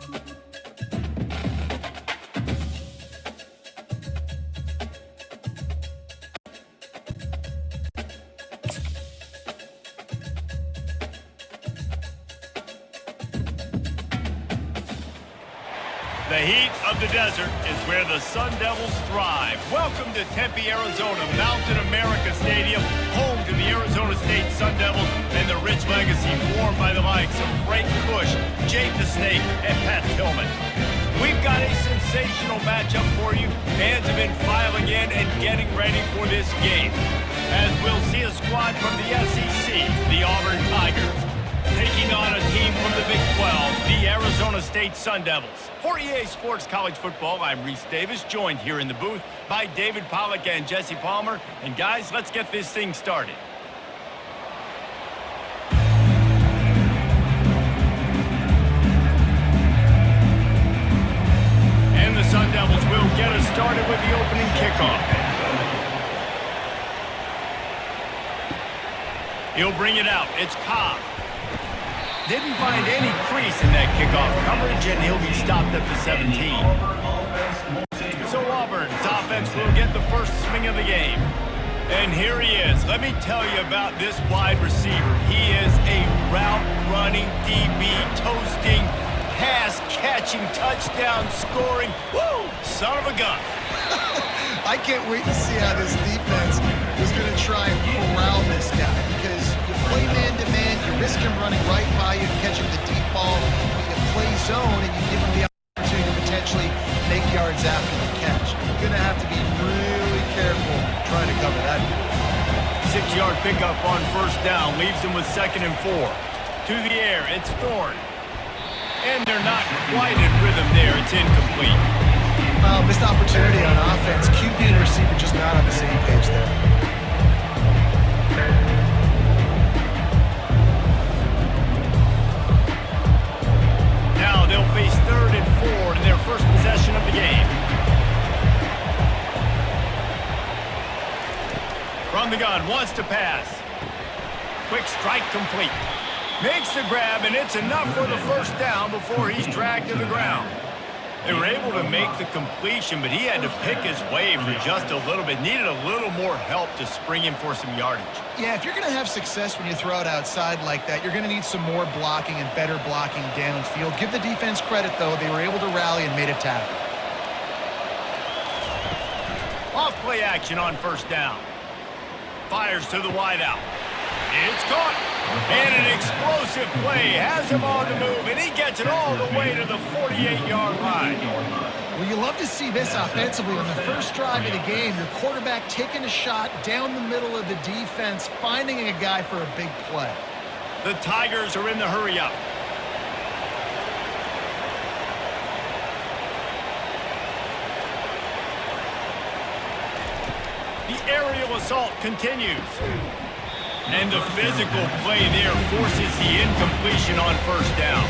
The heat of the desert is where the Sun Devils thrive. Welcome to Tempe, Arizona, Mountain America Stadium, home to the Arizona State Sun Devils and the rich legacy formed by the likes of Frank Bush, Jake the Snake, and Pat Tillman. We've got a sensational matchup for you. Fans have been filing in and getting ready for this game, as we'll see a squad from the SEC, the Auburn Tigers, taking on a team from the Big 12, the Arizona State Sun Devils. For EA Sports College Football, I'm Reese Davis, joined here in the booth by David Pollack and Jesse Palmer. And guys, let's get this thing started. And the Sun Devils will get us started with the opening kickoff. He'll bring it out. It's Cobb. Didn't find any crease in that kickoff coverage, and he'll be stopped at the 17. So Auburn's offense will get the first swing of the game. And here he is. Let me tell you about this wide receiver. He is a route-running DB, toasting, pass-catching, touchdown-scoring, woo, son of a gun. I can't wait to see how this defense is going to try and corral this guy, because you play man-to-man, you risk him running right by you, catching the deep ball, but you play zone, and you give him the opportunity to potentially make yards after the catch. You're going to have to be really careful trying to cover that. 6-yard pickup on first down leaves him with 2nd and 4. To the air, it's Thorne. And they're not quite in rhythm there. It's incomplete. Missed opportunity on offense. QB and receiver just not on the same page there. Now they'll face 3rd and 4 in their first possession of the game. From the gun, wants to pass. Quick strike complete. Makes the grab, and it's enough for the first down before he's dragged to the ground. They were able to make the completion, but he had to pick his way for just a little bit. Needed a little more help to spring him for some yardage. Yeah, if you're going to have success when you throw it outside like that, you're going to need some more blocking and better blocking downfield. Give the defense credit, though. They were able to rally and made a tackle. Off play action on first down. Fires to the wideout. It's caught. And an explosive play has him on the move, and he gets it all the way to the 48-yard line. Well, you love to see this offensively on the first drive of the game. Your quarterback taking a shot down the middle of the defense, finding a guy for a big play. The Tigers are in the hurry-up. The aerial assault continues. And the physical play there forces the incompletion on first down.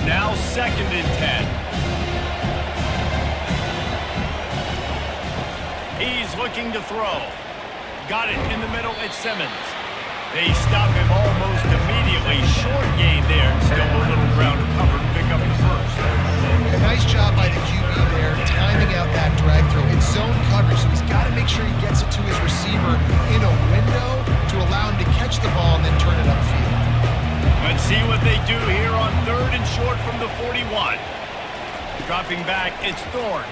Now 2nd and 10. He's looking to throw. Got it in the middle, it's Simmons. They stop him almost immediately. Short gain there. Still a little ground to cover to pick up the first. A nice job by the QB there, timing out that drag throw. It's zone coverage, so he's got to make sure he gets it to his receiver in a window to allow him to catch the ball and then turn it upfield. Let's see what they do here on 3rd and short from the 41. Dropping back, it's Thorne.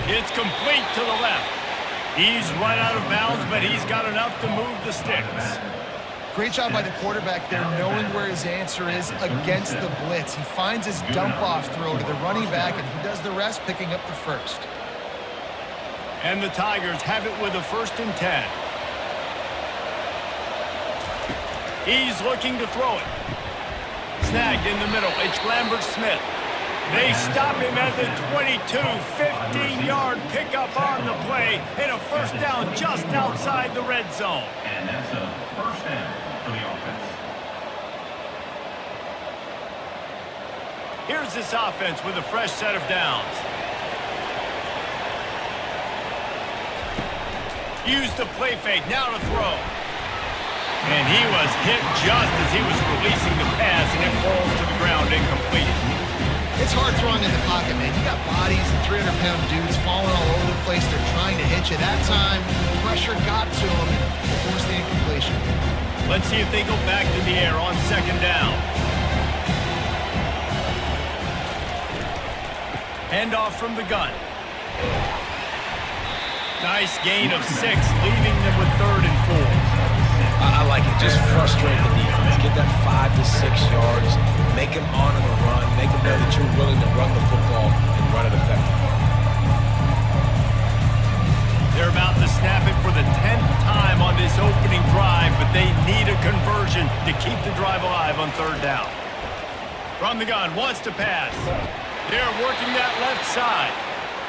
It's complete to the left. He's run out of bounds, but he's got enough to move the sticks. Great job by the quarterback there, knowing where his answer is against the blitz. He finds his dump-off throw to the running back, and he does the rest, picking up the first. And the Tigers have it with a 1st and 10. He's looking to throw it. Snagged in the middle. It's Lambert Smith. They stop him at the 22, 15-yard pickup on the play, and a first down just outside the red zone. And that's a first down for the offense. Here's this offense with a fresh set of downs. Used the play fake, now to throw. And he was hit just as he was releasing the pass, and it falls to the ground incomplete. It's hard throwing in the pocket, man. You got bodies and 300-pound dudes falling all over the place. They're trying to hit you. That time, pressure got to him and forced the incompletion. Let's see if they go back to the air on second down. Handoff from the gun. Nice gain of 6, leaving them with 3rd and 4. I like it. Just frustrate the defense. Get that 5 to 6 yards. Make them honor the run. Make them know that you're willing to run the football and run it effectively. They're about to snap it for the 10th time on this opening drive, but they need a conversion to keep the drive alive on 3rd down. From the gun, wants to pass. They're working that left side.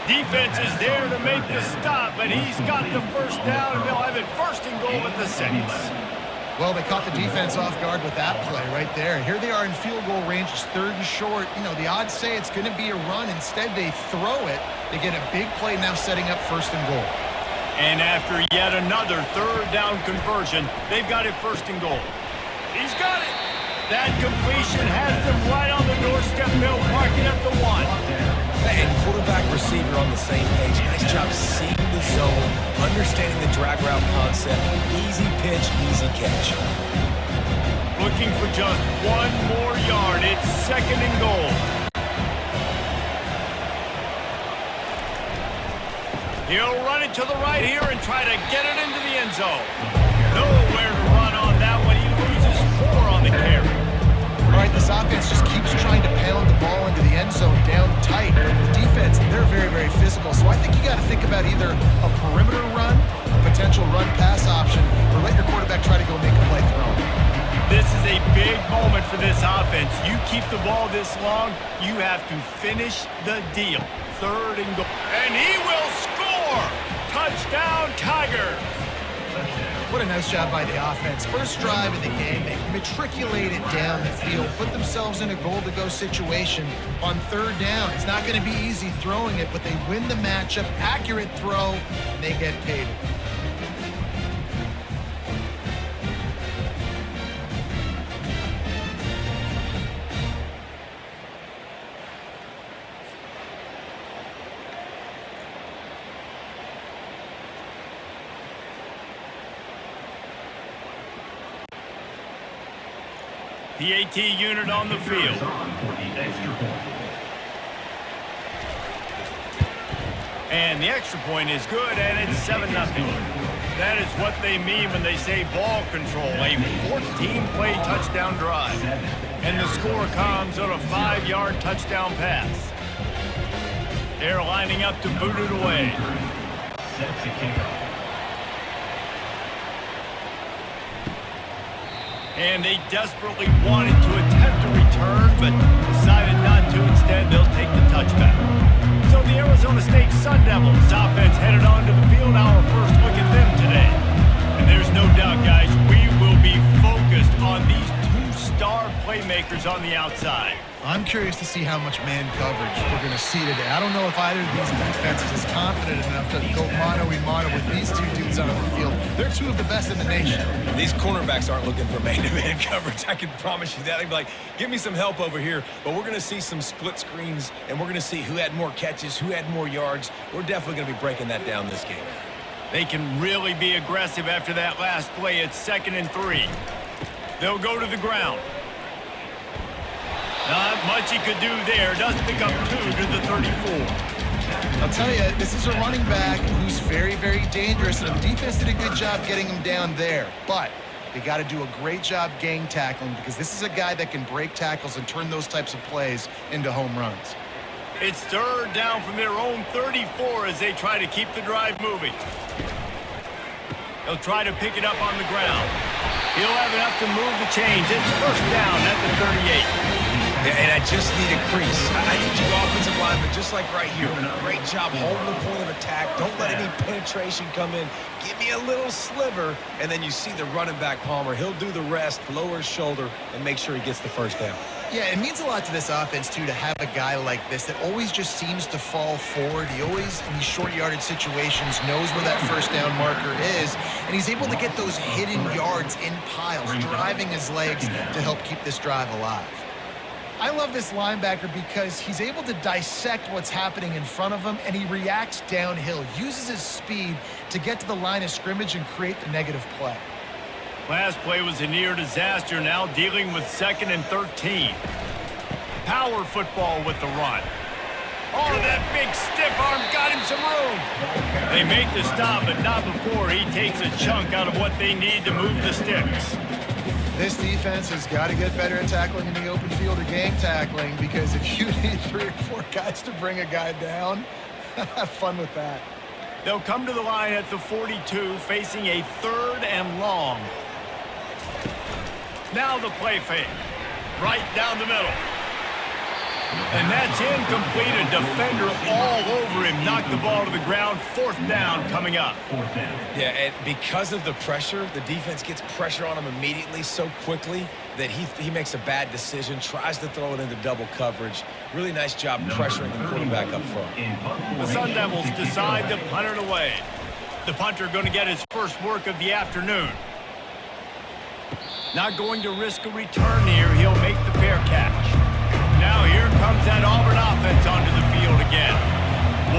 Defense is there to make the stop, but he's got the first down, and they'll have it 1st and goal at the 6. Well, they caught the defense off guard with that play right there. Here they are in field goal range. It's 3rd and short. You know, the odds say it's going to be a run. Instead, they throw it. They get a big play now setting up 1st and goal. And after yet another 3rd down conversion, they've got it 1st and goal. He's got it. That completion has them right on the doorstep. They'll park it at the 1. And quarterback, receiver on the same page. Nice job seeing the zone, understanding the drag route concept. Easy pitch, easy catch. Looking for just 1 more yard. It's 2nd and goal. He'll run it to the right here and try to get it into the end zone. Nowhere to run on that one. He loses 4 on the carry. All right, this offense just keeps trying to pound the ball into the end zone down tight. The defense, they're very, very physical. So I think you got to think about either a perimeter run, a potential run-pass option, or let your quarterback try to go make a play throw. This is a big moment for this offense. You keep the ball this long, you have to finish the deal. 3rd and goal. And he will score! Touchdown, Tigers! What a nice job by the offense. First drive of the game, they matriculated down the field, put themselves in a goal-to-go situation on 3rd down. It's not going to be easy throwing it, but they win the matchup. Accurate throw, and they get paid. The AT unit on the field. And the extra point is good, and it's 7-0. That is what they mean when they say ball control, a 14-play touchdown drive. And the score comes on a 5-yard touchdown pass. They're lining up to boot it away. And they desperately wanted to attempt a return, but decided not to. Instead, they'll take the touchback. So the Arizona State Sun Devils offense headed onto the field. Our first look at them today. And there's no doubt, guys, we will be focused on these 2-star playmakers on the outside. I'm curious to see how much man coverage we're going to see today. I don't know if either of these defenses is confident enough to go mano-a-mano with these 2 dudes on the field. They're 2 of the best in the nation. These cornerbacks aren't looking for man-to-man coverage. I can promise you that. They'd be like, give me some help over here. But we're going to see some split screens, and we're going to see who had more catches, who had more yards. We're definitely going to be breaking that down this game. They can really be aggressive after that last play. It's 2nd and 3. They'll go to the ground. Not much he could do there. Doesn't pick up 2 to the 34. I'll tell you, this is a running back who's very, very dangerous, and the defense did a good job getting him down there. But they got to do a great job gang tackling, because this is a guy that can break tackles and turn those types of plays into home runs. It's 3rd down from their own 34 as they try to keep the drive moving. They'll try to pick it up on the ground. He'll have enough to move the chains. It's 1st down at the 38. And I just need a crease. I need you offensive linemen, just like right here. Great job holding the point of attack. Don't let any penetration come in. Give me a little sliver, and then you see the running back, Palmer. He'll do the rest, lower his shoulder, and make sure he gets the 1st down. Yeah, it means a lot to this offense, too, to have a guy like this that always just seems to fall forward. He always, in these short yardage situations, knows where that first down marker is, and he's able to get those hidden yards in piles, driving his legs to help keep this drive alive. I love this linebacker because he's able to dissect what's happening in front of him, and he reacts downhill, uses his speed to get to the line of scrimmage and create the negative play. Last play was a near disaster, now dealing with 2nd and 13. Power football with the run. Oh, that big stiff arm got him some room. They make the stop, but not before he takes a chunk out of what they need to move the sticks. This defense has got to get better at tackling in the open field or gang tackling, because if you need 3 or 4 guys to bring a guy down, have fun with that. They'll come to the line at the 42, facing a 3rd and long. Now the play fake. Right down the middle. And that's incomplete. A defender all over him. Knocked the ball to the ground. 4th down coming up. Yeah, and because of the pressure, the defense gets pressure on him immediately so quickly that he makes a bad decision, tries to throw it into double coverage. Really nice job pressuring the quarterback up front. The Sun Devils decide to punt it away. The punter going to get his first work of the afternoon. Not going to risk a return here. He'll make the fair catch. Now here comes that Auburn offense onto the field again.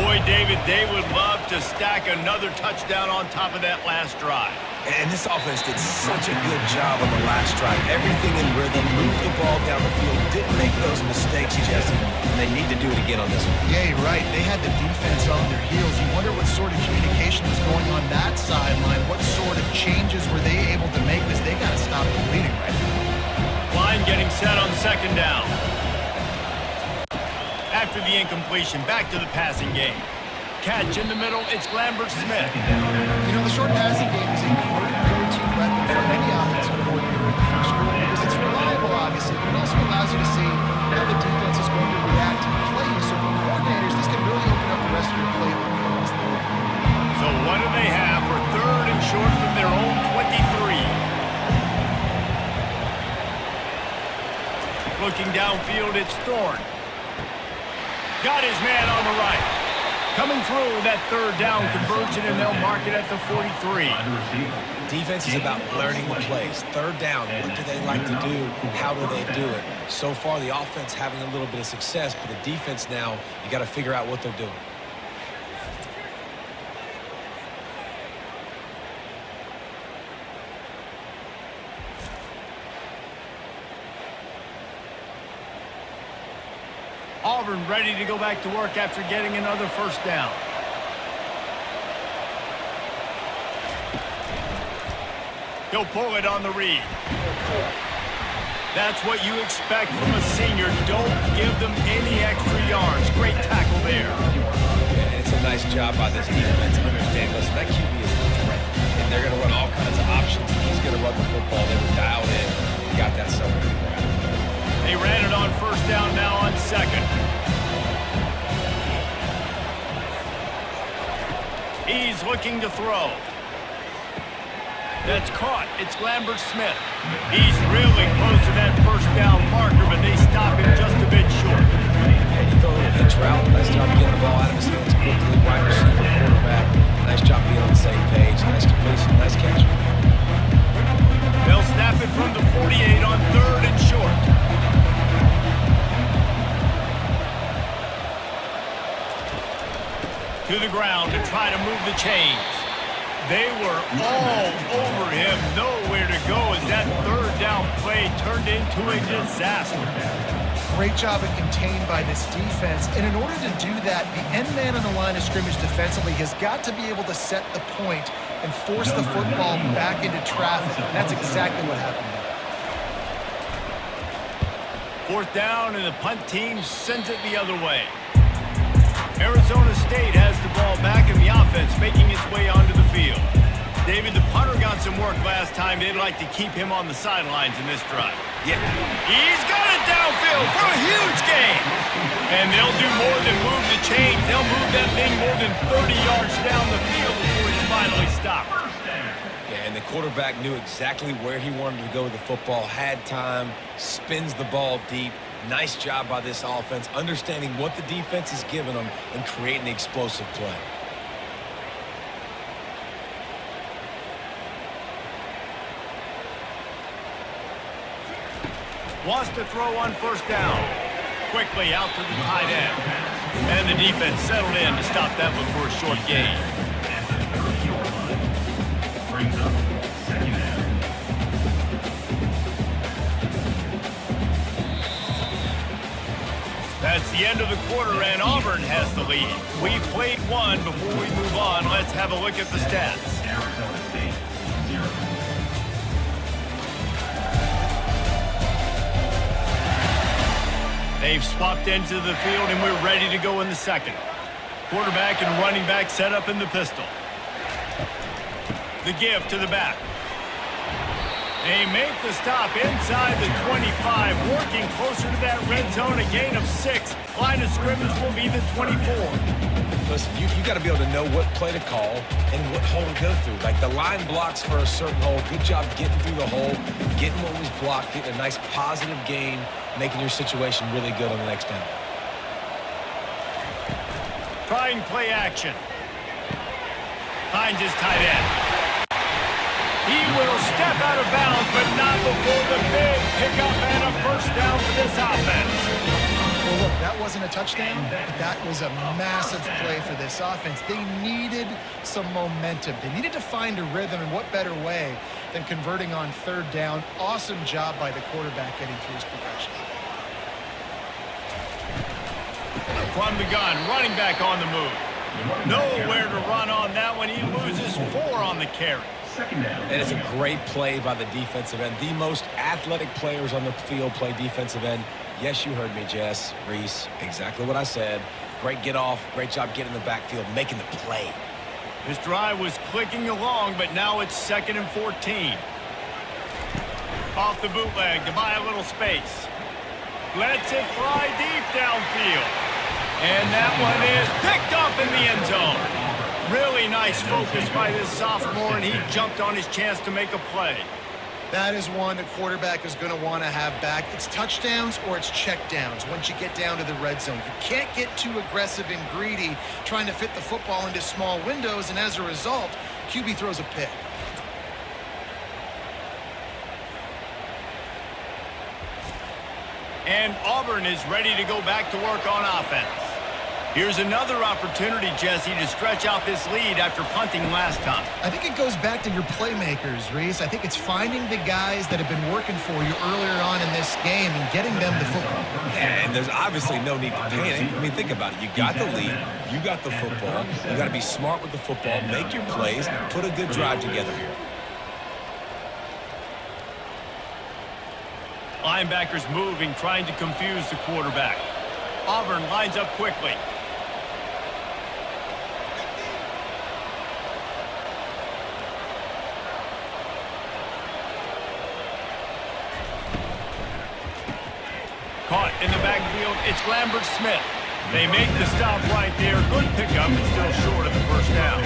Boy, David, they would love to stack another touchdown on top of that last drive. And this offense did such a good job on the last drive. Everything in rhythm, moved the ball down the field, didn't make those mistakes, Jesse. And they need to do it again on this one. Yeah, you're right. They had the defense on their heels. You wonder what sort of communication was going on that sideline. What sort of changes were they able to make, because they got to stop the bleeding right now. Line getting set on 2nd down. After the incompletion, back to the passing game. Catch in the middle, it's Lambert-Smith. You know, the short passing game is a important go-to weapon for any offensive coordinator in the first quarter, because it's reliable, obviously, but it also allows you to see how the defense is going to react and play. So for coordinators, this can really open up the rest of your playbook. So what do they have for 3rd and short from their own 23? Looking downfield, it's Thorne. Got his man on the right. Coming through that 3rd down conversion, and they'll mark it at the 43. Defense is about learning the plays. 3rd down, what do they like to do? How do they do it? So far, the offense having a little bit of success, but the defense now, you got to figure out what they're doing. Auburn ready to go back to work after getting another 1st down. He'll pull it on the read. That's what you expect from a senior. Don't give them any extra yards. Great tackle there. And it's a nice job by this defense. Understand, listen, that QB is a threat, and they're going to run all kinds of options. He's going to run the football. They were dialed in. He got that somewhere to the ground. They ran it on 1st down, now on 2nd. He's looking to throw. That's caught. It's Lambert-Smith. He's really close to that 1st down marker, but they stop him just a bit short. And he threw a little hitch route. Nice job getting the ball out of his hands quickly. Wide receiver, quarterback. Nice job being on the same page. Nice completion. Nice catch. They'll snap it from the 48 on 3rd and short. To the ground to try to move the chains. They were all over him. Nowhere to go as that 3rd down play turned into a disaster. Great job at contained by this defense. And in order to do that, the end man on the line of scrimmage defensively has got to be able to set the point and force the football back into traffic. And that's exactly what happened there. 4th down, and the punt team sends it the other way. Arizona State has the ball back, and the offense making its way onto the field. David, the punter got some work last time. They'd like to keep him on the sidelines in this drive. Yeah. He's got it downfield for a huge gain. And they'll do more than move the chains. They'll move that thing more than 30 yards down the field before it's finally stopped. Yeah, And the quarterback knew exactly where he wanted to go with the football, had time, spins the ball deep. Nice job by this offense, understanding what the defense is giving them and creating the explosive play. Wants to throw on first down. Quickly out to the tight end. And the defense settled in to stop that one for a short gain. At the 30-yard line, brings up second down. That's the end of the quarter, and Auburn has the lead. We've played one. Before we move on, let's have a look at the stats. Arizona State, 0. They've swapped into the field, and we're ready to go in the second. Quarterback and running back set up in the pistol. The give to the back. They make the stop inside the 25, working closer to that red zone, a gain of 6. Line of scrimmage will be the 24. Listen, you got to be able to know what play to call and what hole to go through. Like the line blocks for a certain hole. Good job getting through the hole, getting what was blocked, getting a nice positive gain, making your situation really good on the next down. Trying play action. Finds his tight end. He will step out of bounds, but not before the big pickup and a first down for this offense. Well, look, that wasn't a touchdown, but that was a massive play for this offense. They needed some momentum. They needed to find a rhythm, and what better way than converting on third down. Awesome job by the quarterback getting through his progression. From the gun, running back on the move. Nowhere to run on that one. He loses 4 on the carry. Second down. And it's a great play by the defensive end. The most athletic players on the field play defensive end. Yes, you heard me, Jess, Reese. Exactly what I said. Great get off. Great job getting in the backfield, making the play. This drive was clicking along, but now it's 2nd and 14. Off the bootleg to buy a little space. Lets it fly deep downfield. And that one is picked up in the end zone. Really nice focus by this sophomore, and he jumped on his chance to make a play. That is one the quarterback is going to want to have back. It's touchdowns or it's checkdowns once you get down to the red zone. You can't get too aggressive and greedy trying to fit the football into small windows, and as a result, QB throws a pick. And Auburn is ready to go back to work on offense. Here's another opportunity, Jesse, to stretch out this lead after punting last time. I think it goes back to your playmakers, Reese. I think it's finding the guys that have been working for you earlier on in this game and getting them the football. And there's obviously no need to panic. I mean, think about it. You got the lead. You got the football. You got to be smart with the football. Make your plays. Put a good drive together here. Linebackers moving, trying to confuse the quarterback. Auburn lines up quickly. Caught in the backfield, it's Lambert-Smith. They make the stop right there. Good pickup, but still short of the first down.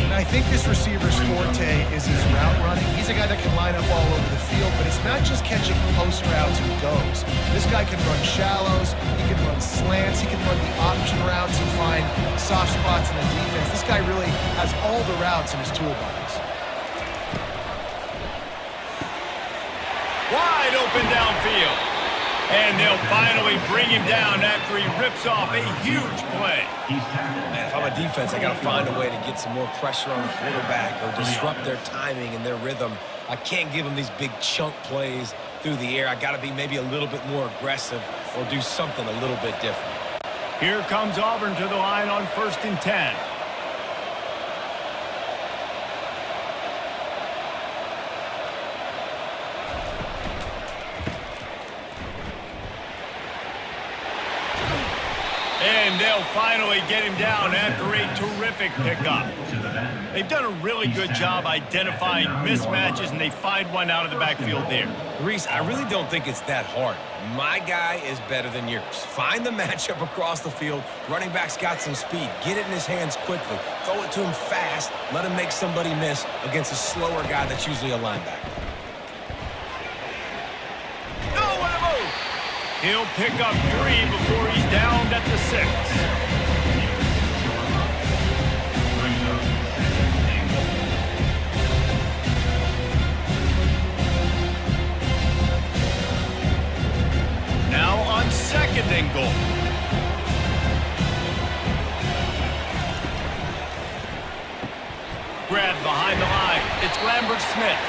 And I think this receiver's forte is his route running. He's a guy that can line up all over the field, but it's not just catching post routes and goes. This guy can run shallows, he can run slants, he can run the option routes and find soft spots in the defense. This guy really has all the routes in his toolbox. Wide open downfield. And they'll finally bring him down after he rips off a huge play. Man, if I'm a defense, I got to find a way to get some more pressure on the quarterback or disrupt their timing and their rhythm. I can't give them these big chunk plays through the air. I got to be maybe a little bit more aggressive or do something a little bit different. Here comes Auburn to the line on 1st and 10. And they'll finally get him down after a terrific pickup. They've done a really good job identifying mismatches, and they find one out of the backfield there. Reese, I really don't think it's that hard. My guy is better than yours. Find the matchup across the field. Running back's got some speed. Get it in his hands quickly. Throw it to him fast. Let him make somebody miss against a slower guy that's usually a linebacker. He'll pick up 3 before he's down at the 6. Now on 2nd and goal. Grab behind the line. It's Lambert-Smith.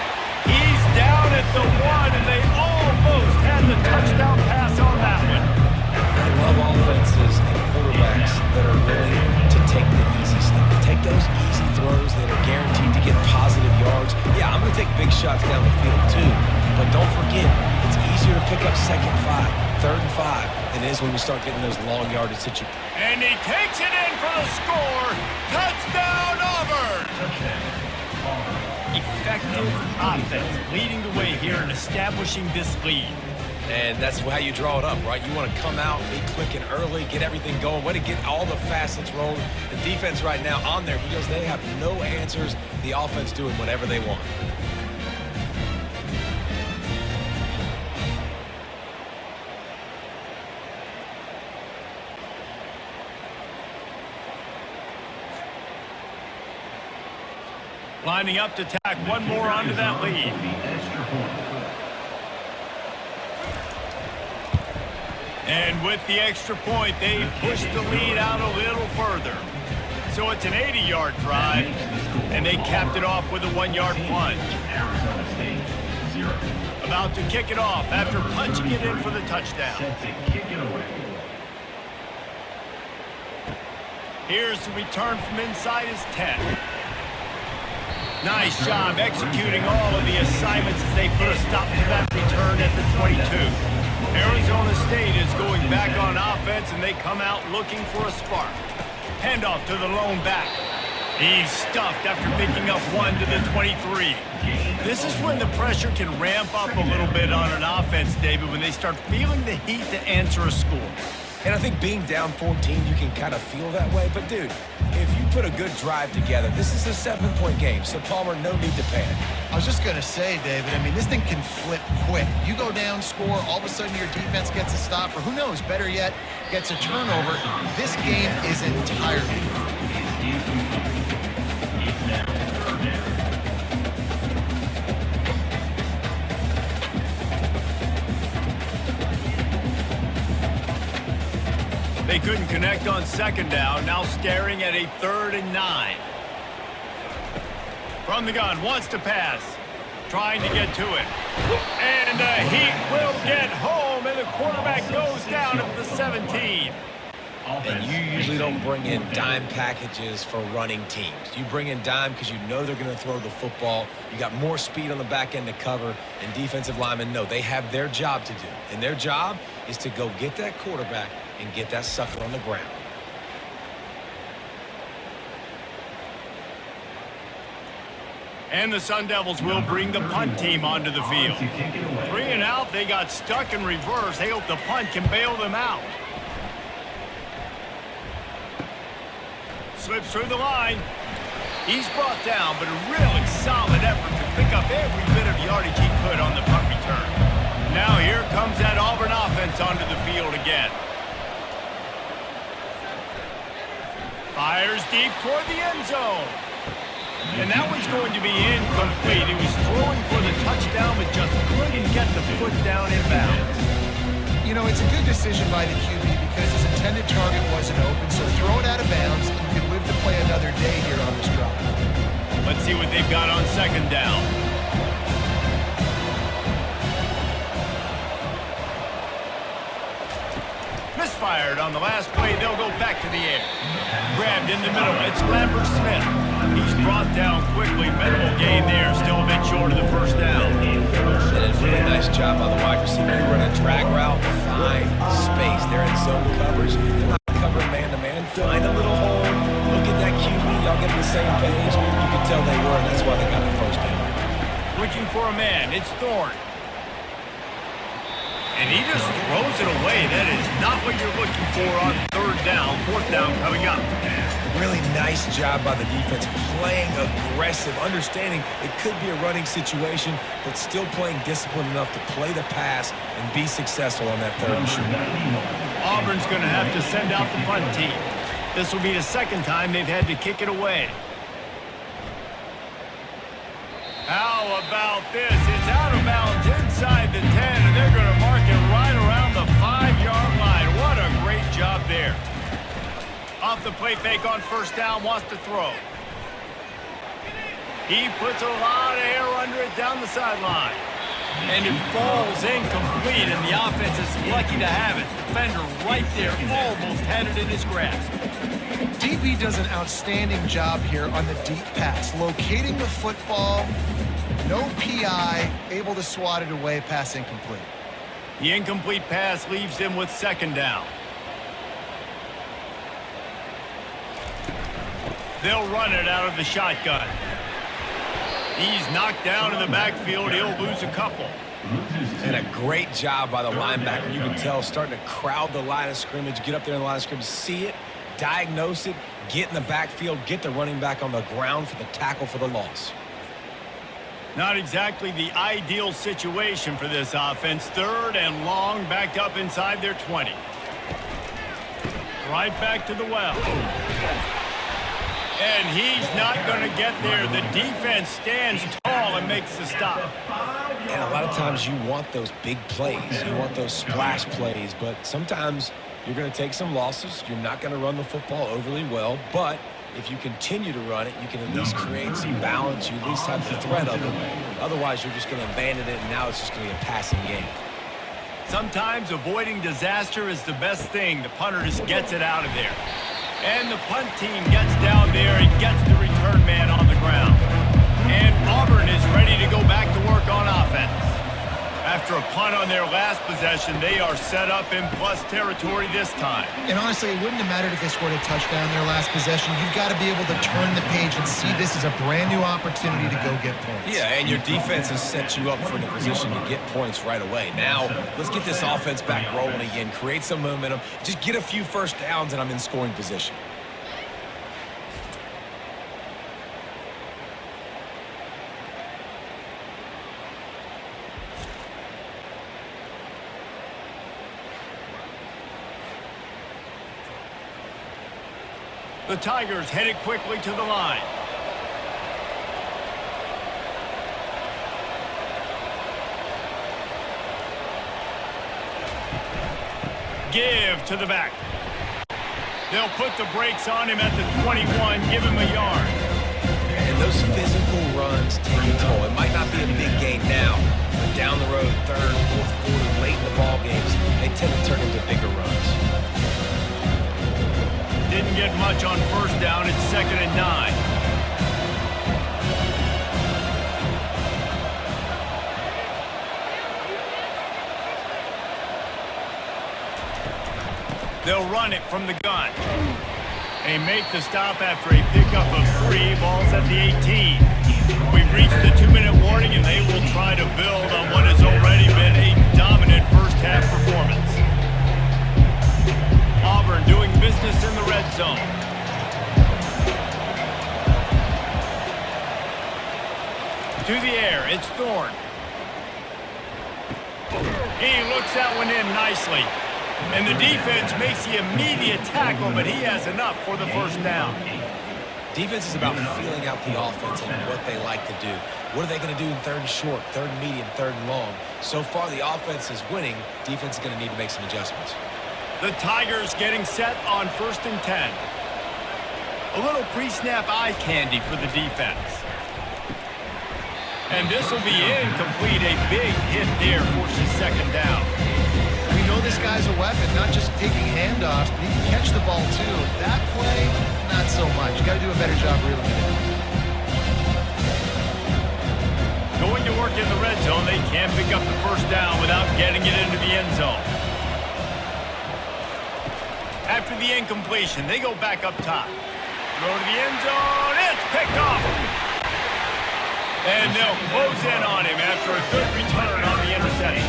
He's down at the 1, and they almost had the touchdown pass on that one. I love offenses and quarterbacks that are willing to take the easy stuff. Take those easy throws that are guaranteed to get positive yards. Yeah, I'm going to take big shots down the field too. But don't forget, it's easier to pick up 2nd 5, 3rd and 5 than it is when we start getting those long yardage situations. And he takes it in for the score. Touchdown, Auburn! Effective offense leading the way here and establishing this lead. And that's how you draw it up, right? You want to come out, be clicking early, get everything going, way to get all the facets rolling. The defense right now on their heels, they have no answers. The offense doing whatever they want. Lining up to tack one more onto that lead. And with the extra point, they push the lead out a little further. So it's an 80-yard drive, and they capped it off with a 1-yard plunge. About to kick it off after punching it in for the touchdown. Here's the return from inside his 10. Nice job executing all of the assignments as they put a stop to that return at the 22. Arizona State is going back on offense, and they come out looking for a spark. Handoff to the lone back. He's stuffed after picking up 1 to the 23. This is when the pressure can ramp up a little bit on an offense, David, when they start feeling the heat to answer a score. And I think being down 14, you can kind of feel that way. But, dude, if you put a good drive together, this is a 7-point game. So, Palmer, no need to panic. I was just going to say, David, I mean, this thing can flip quick. You go down, score, all of a sudden your defense gets a stop, or who knows, better yet, gets a turnover. This game is entirely. They couldn't connect on 2nd down, now staring at a 3rd and 9. From the gun, wants to pass, trying to get to it. And the Heat will get home, and the quarterback goes down at the 17. And you usually don't bring in dime packages for running teams. You bring in dime because you know they're going to throw the football. You got more speed on the back end to cover, and defensive linemen know they have their job to do. And their job is to go get that quarterback and get that sucker on the ground. And the Sun Devils will bring the punt team onto the field. 3 and out, they got stuck in reverse. They hope the punt can bail them out. Slips through the line. He's brought down, but a really solid effort to pick up every bit of yardage he could on the punt return. Now here comes that Auburn offense onto the field again. Fires deep toward the end zone. And that one's going to be incomplete. He was throwing for the touchdown, but just couldn't get the foot down in bounds. You know, it's a good decision by the QB because his intended target wasn't open, so throw it out of bounds and you can live to play another day here on this drive. Let's see what they've got on 2nd down. Misfired on the last play. They'll go back to the air. Grabbed in the middle. It's Lambert-Smith. He's brought down quickly. Minimal gain there. Still a bit short of the 1st down. And a really nice job by the wide receiver. You run a drag route, find space. They're in zone coverage. They're not covering tell they were, and that's why they got the first down. Switching for a man, it's Thorne. And he just throws it away. That is not what you're looking for on third down. Fourth down coming up. Really nice job by the defense, playing aggressive, understanding it could be a running situation, but still playing disciplined enough to play the pass and be successful on that third and short. Auburn's going to have to send out the punt team. This will be the second time they've had to kick it away. How about this? It's out of bounds inside the 10, and they're going to mark it right around the 5-yard line. What a great job there. Off the play fake on first down, wants to throw. He puts a lot of air under it down the sideline. And it falls incomplete, and the offense is lucky to have it. Defender right there almost had it in his grasp. DB does an outstanding job here on the deep pass. Locating the football, no PI, able to swat it away, pass incomplete. The incomplete pass leaves him with second down. They'll run it out of the shotgun. He's knocked down in the backfield. He'll lose a couple. And a great job by the linebacker. You can tell starting to crowd the line of scrimmage, get up there in the line of scrimmage, see it, diagnose it, get in the backfield, get the running back on the ground for the tackle for the loss. Not exactly the ideal situation for this offense. Third and long, backed up inside their 20. Right back to the well. And he's not going to get there. The defense stands tall and makes the stop. And a lot of times you want those big plays. You want those splash plays. But sometimes you're going to take some losses. You're not going to run the football overly well. But if you continue to run it, you can at least create some balance. You at least have the threat of it. Otherwise, you're just going to abandon it, and now it's just going to be a passing game. Sometimes avoiding disaster is the best thing. The punter just gets it out of there. And the punt team gets down there and gets the return man on the ground. And Auburn is ready to go back to work on offense. After a punt on their last possession, they are set up in plus territory this time. And honestly, it wouldn't have mattered if they scored a touchdown their last possession. You've got to be able to turn the page and see this as a brand new opportunity to go get points. Yeah, and your defense has set you up for the position to get points right away. Now, let's get this offense back rolling again, create some momentum, just get a few first downs, and I'm in scoring position. The Tigers headed quickly to the line. Give to the back. They'll put the brakes on him at the 21, give him a yard. And those physical runs take a toll. It might not be a big gain now, but down the road, third, fourth quarter, late in the ball games, they tend to turn into bigger runs. Didn't get much on first down. It's 2nd and 9. They'll run it from the gun. They make the stop after a pickup of 3. Ball's at the 18. We've reached the 2-minute warning, and they will try to build on what has already been a dominant first-half performance. Auburn doing business in the red zone. To the air, it's Thorne. He looks that one in nicely. And the defense makes the immediate tackle, but he has enough for the first down. Defense is about feeling out the offense and what they like to do. What are they going to do in third and short, third and medium, third and long? So far, the offense is winning. Defense is going to need to make some adjustments. The Tigers getting set on 1st and 10. A little pre-snap eye candy for the defense. And this will be incomplete. A big hit there forces 2nd down. We know this guy's a weapon, not just taking handoffs, but he can catch the ball too. That play, not so much. You got to do a better job reeling it in. Going to work in the red zone, they can't pick up the first down without getting it into the end zone. After the incompletion, they go back up top. Throw to the end zone. It's picked off. And they'll close in on him after a good return on the interception.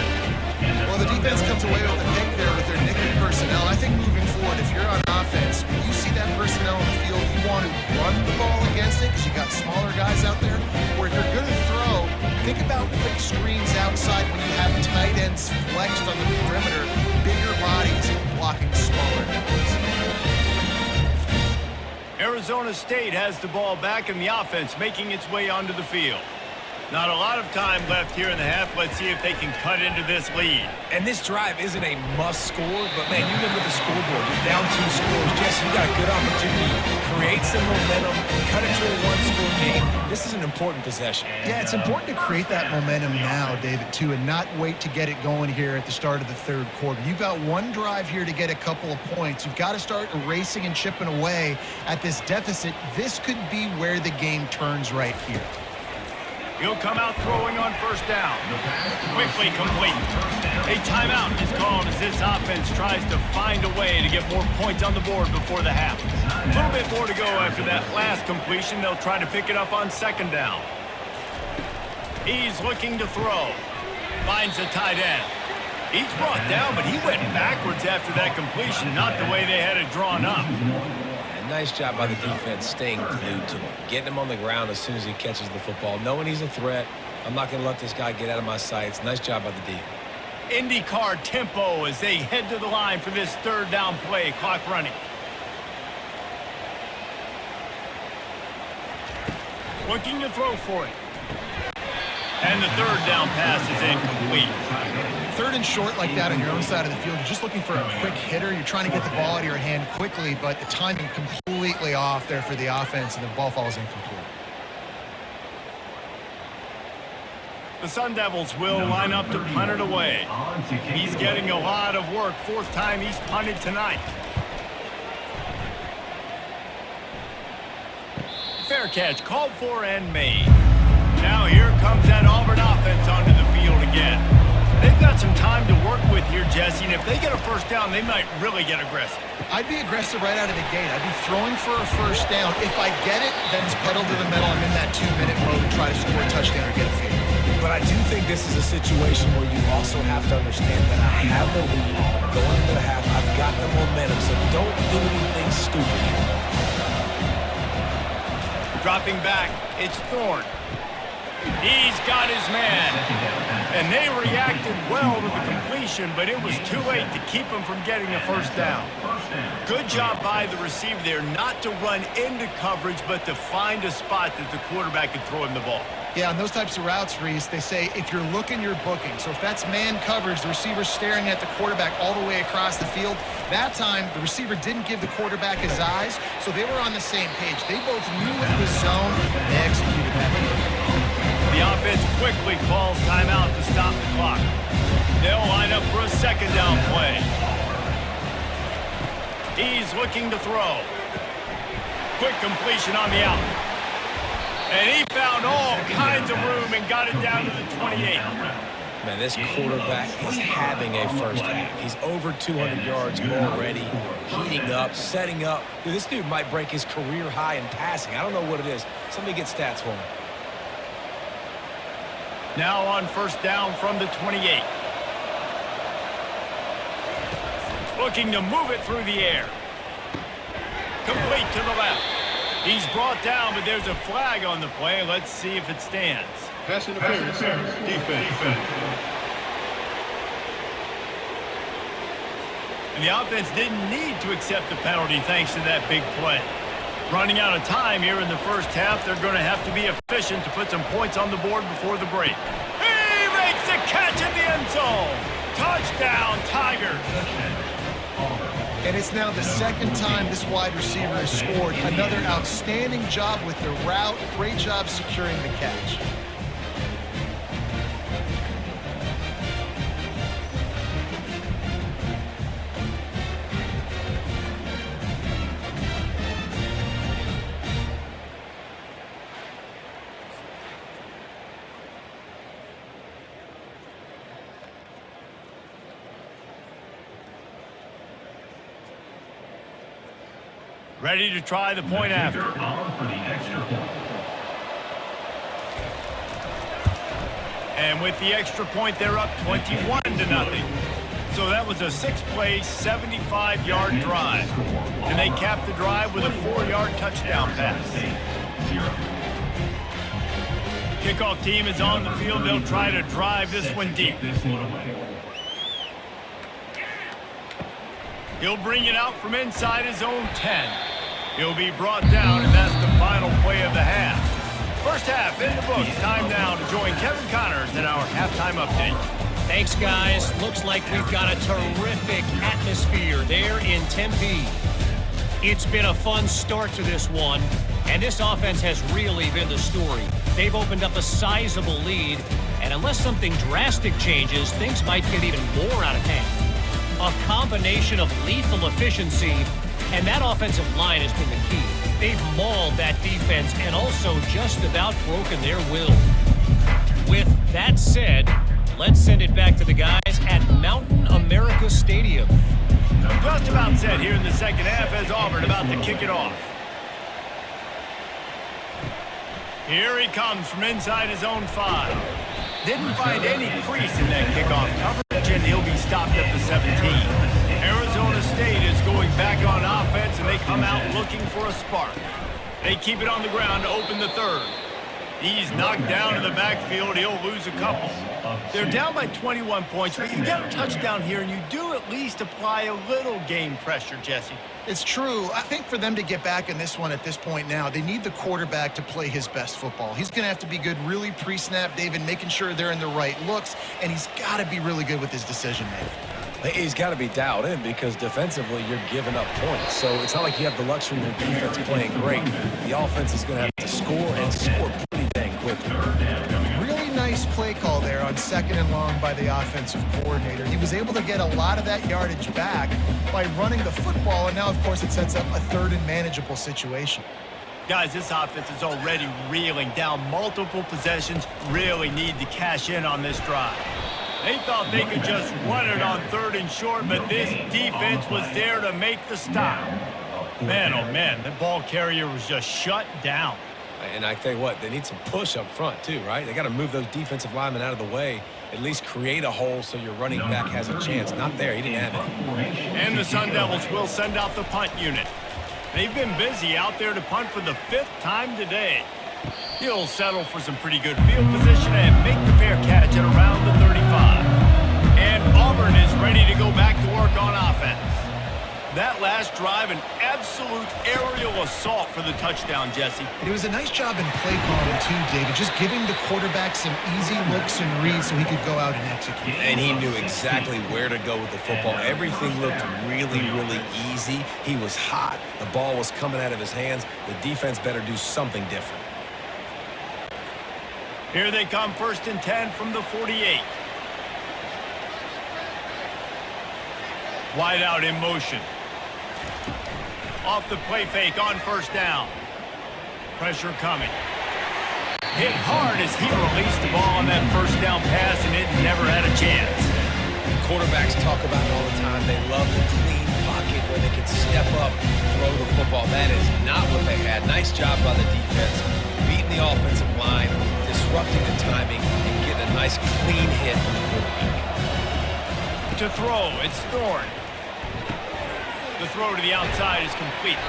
Well, the defense comes away with a pick there with their nickel personnel. I think moving forward, if you're on offense, when you see that personnel on the field, you want to run the ball against it because you got smaller guys out there. Or if you're going to throw, think about quick screens outside when you have tight ends flexed on the perimeter, bigger bodies blocking smaller guys. Arizona State has the ball back in the offense, making its way onto the field. Not a lot of time left here in the half. Let's see if they can cut into this lead. And this drive isn't a must score, but, man, you look at the scoreboard. You're down 2 scores. Jesse, you got a good opportunity. Create some momentum. Cut it to a one-score game. This is an important possession. Yeah, it's important to create that momentum now, David, too, and not wait to get it going here at the start of the third quarter. You've got one drive here to get a couple of points. You've got to start erasing and chipping away at this deficit. This could be where the game turns right here. He'll come out throwing on first down. Quickly complete. A timeout is called as this offense tries to find a way to get more points on the board before the half. A little bit more to go after that last completion. They'll try to pick it up on second down. He's looking to throw. Finds a tight end. He's brought down, but he went backwards after that completion, not the way they had it drawn up. Nice job by the defense staying glued to him. Getting him on the ground as soon as he catches the football. Knowing he's a threat. I'm not going to let this guy get out of my sights. Nice job by the D. IndyCar tempo as they head to the line for this third down play. Clock running. Looking to throw for it. And the third down pass is incomplete. Third and short like that on your own side of the field, you're just looking for a quick hitter. You're trying to get the ball out of your hand quickly, but the timing completely off there for the offense, and the ball falls incomplete. The Sun Devils will line up to punt it away. He's getting a lot of work. 4th time he's punted tonight. Fair catch, called for and made. Now here comes that Auburn offense onto the field again. They've got some time to work with here, Jesse, and if they get a first down, they might really get aggressive. I'd be aggressive right out of the gate. I'd be throwing for a first down. If I get it, then it's pedal to the metal. I'm in that 2-minute mode to try to score a touchdown or get a field. But I do think this is a situation where you also have to understand that I have the lead going into the half. I've got the momentum, so don't do anything stupid here. Dropping back, it's Thorne. He's got his man. And they reacted well to the completion, but it was too late to keep him from getting a first down. Good job by the receiver there not to run into coverage, but to find a spot that the quarterback could throw him the ball. Yeah, on those types of routes, Reese, they say if you're looking, you're booking. So if that's man coverage, the receiver's staring at the quarterback all the way across the field. That time, the receiver didn't give the quarterback his eyes, so they were on the same page. They both knew it was zone, and they executed that move. The offense quickly calls timeout to stop the clock. They'll line up for a second down play. He's looking to throw. Quick completion on the out. And he found all kinds of room and got it down to the 28. Man, this quarterback is having a first half. He's over 200 yards already, heating up, setting up. Dude, this dude might break his career high in passing. I don't know what it is. Somebody get stats for him. Now on first down from the 28. Looking to move it through the air. Complete to the left. He's brought down, but there's a flag on the play. Let's see if it stands. Pass interference. Defense. And the offense didn't need to accept the penalty thanks to that big play. Running out of time here in the first half, they're going to have to be efficient to put some points on the board before the break. He makes the catch in the end zone. Touchdown, Tigers. And it's now the second time this wide receiver has scored. Another outstanding job with the route. Great job securing the catch. Ready to try the point after. And with the extra point, they're up 21-0. So that was a 6-play, 75-yard drive. And they capped the drive with a 4-yard touchdown pass. Kickoff team is on the field. They'll try to drive this one deep. He'll bring it out from inside his own 10. He'll be brought down, and that's the final play of the half. First half in the books. Time now to join Kevin Connors in our halftime update. Thanks, guys. Looks like we've got a terrific atmosphere there in Tempe. It's been a fun start to this one, and this offense has really been the story. They've opened up a sizable lead, and unless something drastic changes, things might get even more out of hand. A combination of lethal efficiency, and that offensive line has been the key. They've mauled that defense and also just about broken their will. With that said, let's send it back to the guys at Mountain America Stadium. Just about set here in the second half as Auburn about to kick it off. Here he comes from inside his own 5. Didn't find any crease in that kickoff coverage, and he'll be stopped at the 17. Arizona State is going back on offense, and they come out looking for a spark. They keep it on the ground to open the third. He's knocked down in the backfield. He'll lose a couple. They're down by 21 points, but you get a touchdown here, and you do at least apply a little game pressure, Jesse. It's true. I think for them to get back in this one at this point now, they need the quarterback to play his best football. He's going to have to be good really pre-snap, David, making sure they're in the right looks, and he's got to be really good with his decision-making. He's got to be dialed in because defensively you're giving up points. So it's not like you have the luxury of your defense playing great. The offense is going to have to score and score pretty dang quickly. Really nice play call there on 2nd and long by the offensive coordinator. He was able to get a lot of that yardage back by running the football, and now, of course, it sets up a 3rd and manageable situation. Guys, this offense is already reeling down multiple possessions. Really need to cash in on this drive. They thought they could just run it on 3rd and short, but this defense was there to make the stop. Man, oh man, the ball carrier was just shut down. And I tell you what, they need some push up front too, right? They got to move those defensive linemen out of the way, at least create a hole so your running back has a chance. Not there, he didn't have it. And the Sun Devils will send out the punt unit. They've been busy out there to punt for the 5th time today. He'll settle for some pretty good field position and make the fair catch at around the 35. And Auburn is ready to go back to work on offense. That last drive, an absolute aerial assault for the touchdown, Jesse. It was a nice job in play calling too, David, just giving the quarterback some easy looks and reads so he could go out and execute. And he knew exactly where to go with the football. Everything looked really, really easy. He was hot. The ball was coming out of his hands. The defense better do something different. Here they come, 1st and 10 from the 48. Wide out in motion. Off the play fake on 1st down. Pressure coming. Hit hard as he released the ball on that 1st down pass, and it never had a chance. Quarterbacks talk about it all the time. They love the clean pocket where they can step up, throw the football. That is not what they had. Nice job by the defense, beating the offensive line, disrupting the timing, and getting a nice clean hit from the quarterback. To throw, it's Thorne. The throw to the outside is complete.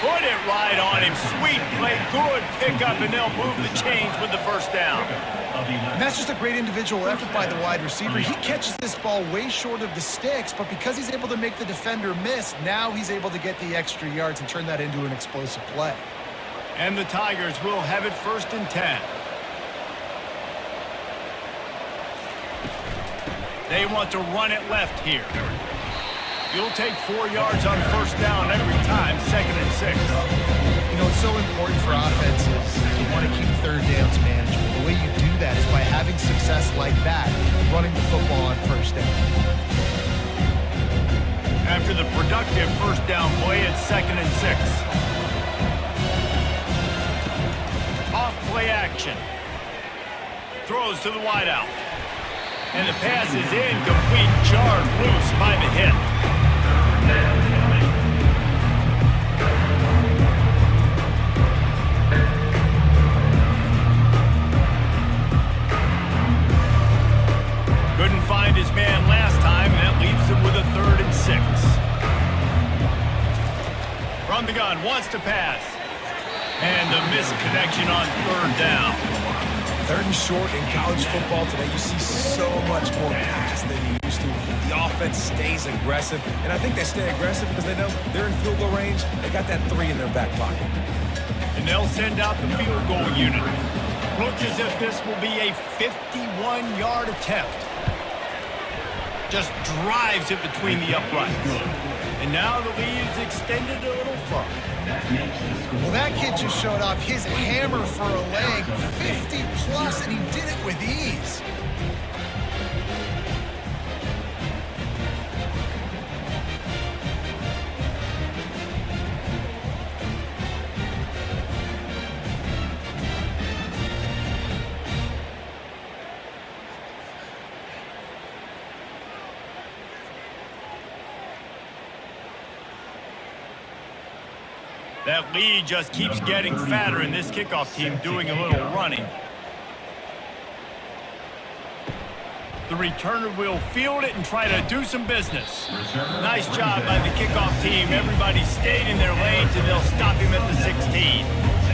Put it right on him. Sweet play, good pickup, and they'll move the chains with the 1st down. And that's just a great individual effort by the wide receiver. He catches this ball way short of the sticks, but because he's able to make the defender miss, now he's able to get the extra yards and turn that into an explosive play. And the Tigers will have it 1st and 10. They want to run it left here. You'll take 4 yards on 1st down every time, 2nd and 6. You know, it's so important for offenses. You want to keep 3rd downs manageable. The way you do that is by having success like that, running the football on 1st down. After the productive 1st down play, it's 2nd and 6. Off play action. Throws to the wideout. And the pass is incomplete, jarred loose by the hit. From the gun, wants to pass. And the misconnection on third down. Third and short in college football today, you see so much more pass than you used to. The offense stays aggressive, and I think they stay aggressive because they know they're in field goal range. They got that 3 in their back pocket. And they'll send out the field goal unit. Looks as if this will be a 51-yard attempt. Just drives it between the uprights. And now the lead is extended a little further. Well, that kid just showed off his hammer for a leg, 50-plus, and he did it with ease. That lead just keeps getting fatter, and this kickoff team doing a little running. The returner will field it and try to do some business. Nice job by the kickoff team. Everybody stayed in their lanes, and they'll stop him at the 16.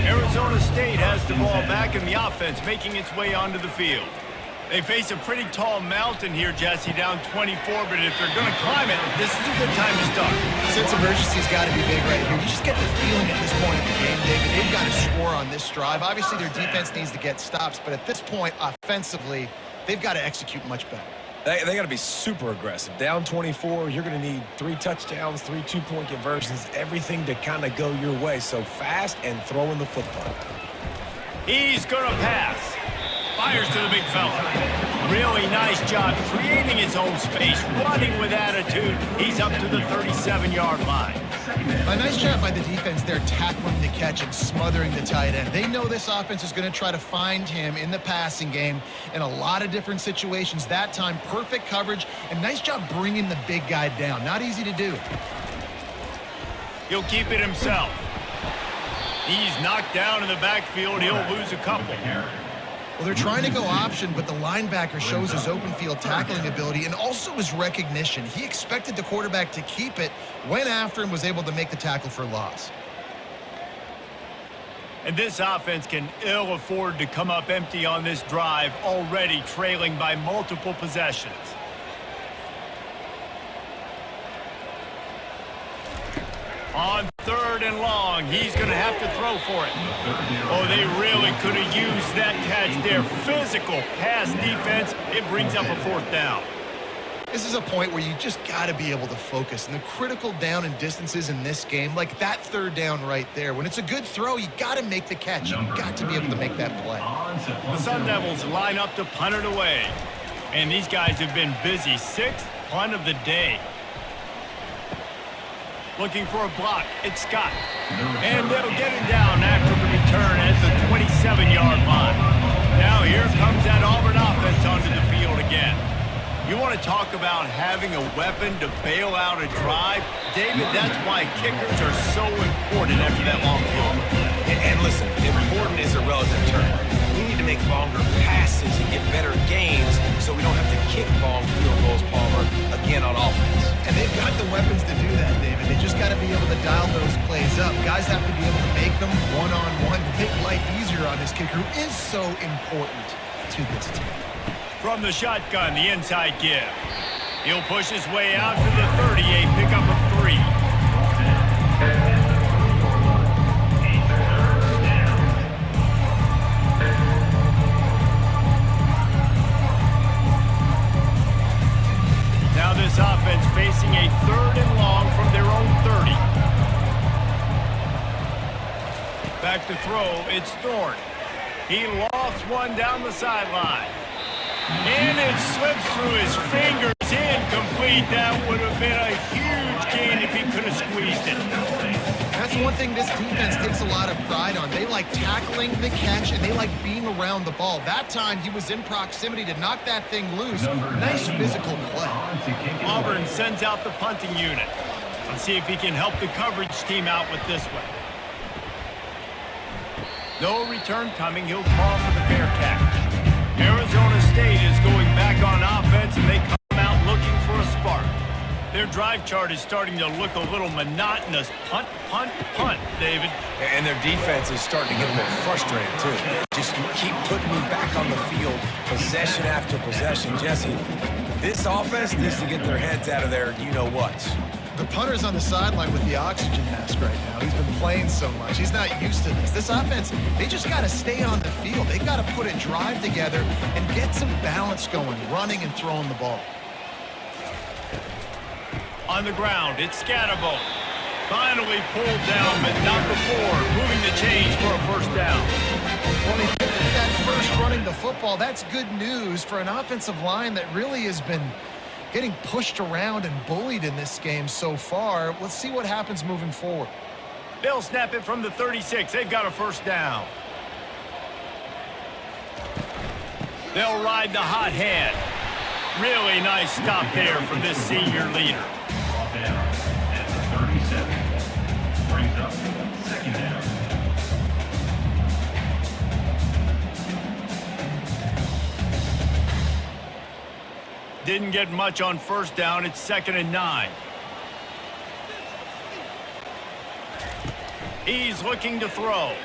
Arizona State has the ball back in the offense, making its way onto the field. They face a pretty tall mountain here, Jesse, down 24, but if they're going to climb it, this is a good time to start. Sense of urgency's got to be big right here. You just get the feeling at this point in the game, David, they've got to score on this drive. Obviously, their defense needs to get stops, but at this point, offensively, they've got to execute much better. They got to be super aggressive. Down 24, you're going to need 3 touchdowns, 3 two-point conversions, everything to kind of go your way. So fast and throwing the football. He's going to pass. Fires to the big fella. Really nice job creating his own space, running with attitude. He's up to the 37-yard line. A nice job by the defense there, tackling the catch and smothering the tight end. They know this offense is going to try to find him in the passing game in a lot of different situations. That time, perfect coverage, and nice job bringing the big guy down. Not easy to do. He'll keep it himself. He's knocked down in the backfield. He'll lose a couple. Well, they're trying to go option, but the linebacker shows his open field tackling ability and also his recognition. He expected the quarterback to keep it, went after him, was able to make the tackle for loss. And this offense can ill afford to come up empty on this drive, already trailing by multiple possessions. On third and long, he's going to have to throw for it. Oh, they really could have used that catch there. Physical pass defense. It brings up a 4th down. This is a point where you just got to be able to focus. And the critical down and distances in this game, like that 3rd down right there, when it's a good throw, you got to make the catch. You've got to be able to make that play. The Sun Devils line up to punt it away. And these guys have been busy. 6th punt of the day. Looking for a block. It's Scott. And they'll get him down after the return at the 27-yard line. Now here comes that Auburn offense onto the field again. You want to talk about having a weapon to bail out a drive? David, that's why kickers are so important after that long field. And listen, important is a relative term. We need to make longer passes and get better gains so we don't have to kick long field goals, Palmer, again on offense. And they've got the weapons to do that, David. They just got to be able to dial those plays up. Guys have to be able to make them one-on-one to make life easier on this kicker, who is so important to this team. From the shotgun, the inside give. He'll push his way out to the 38, pick up a 3. Now this offense facing a 3rd and long from their own 30. Back to throw, it's Thorne. He lofts one down the sideline. And it slips through his fingers, incomplete. That would have been a huge gain if he could have squeezed it. That's one thing this defense takes a lot of pride on. They like tackling the catch, and they like being around the ball. That time, he was in proximity to knock that thing loose. Nice physical play. Auburn sends out the punting unit. Let's see if he can help the coverage team out with this one. No return coming. He'll call for the fair catch. Arizona State is going back on offense, and they come out looking for a spark. Their drive chart is starting to look a little monotonous. Punt, punt, punt, David. And their defense is starting to get a little frustrated, too. Just keep putting me back on the field, possession after possession. Jesse, this offense needs to get their heads out of their you-know-whats. The punter's on the sideline with the oxygen mask right now. He's been playing so much. He's not used to this. This offense, they just got to stay on the field. They got to put a drive together and get some balance going, running and throwing the ball. On the ground, it's Scatterbo. Finally pulled down, but not before. Moving the chains for a first down. Well, he picked up that first running the football. That's good news for an offensive line that really has been getting pushed around and bullied in this game so far. Let's see what happens moving forward. They'll snap it from the 36. They've got a first down. They'll ride the hot hand. Really nice stop there from this senior leader. Down at the 37. Brings up second down. Didn't get much on first down. It's 2nd and 9. He's looking to throw.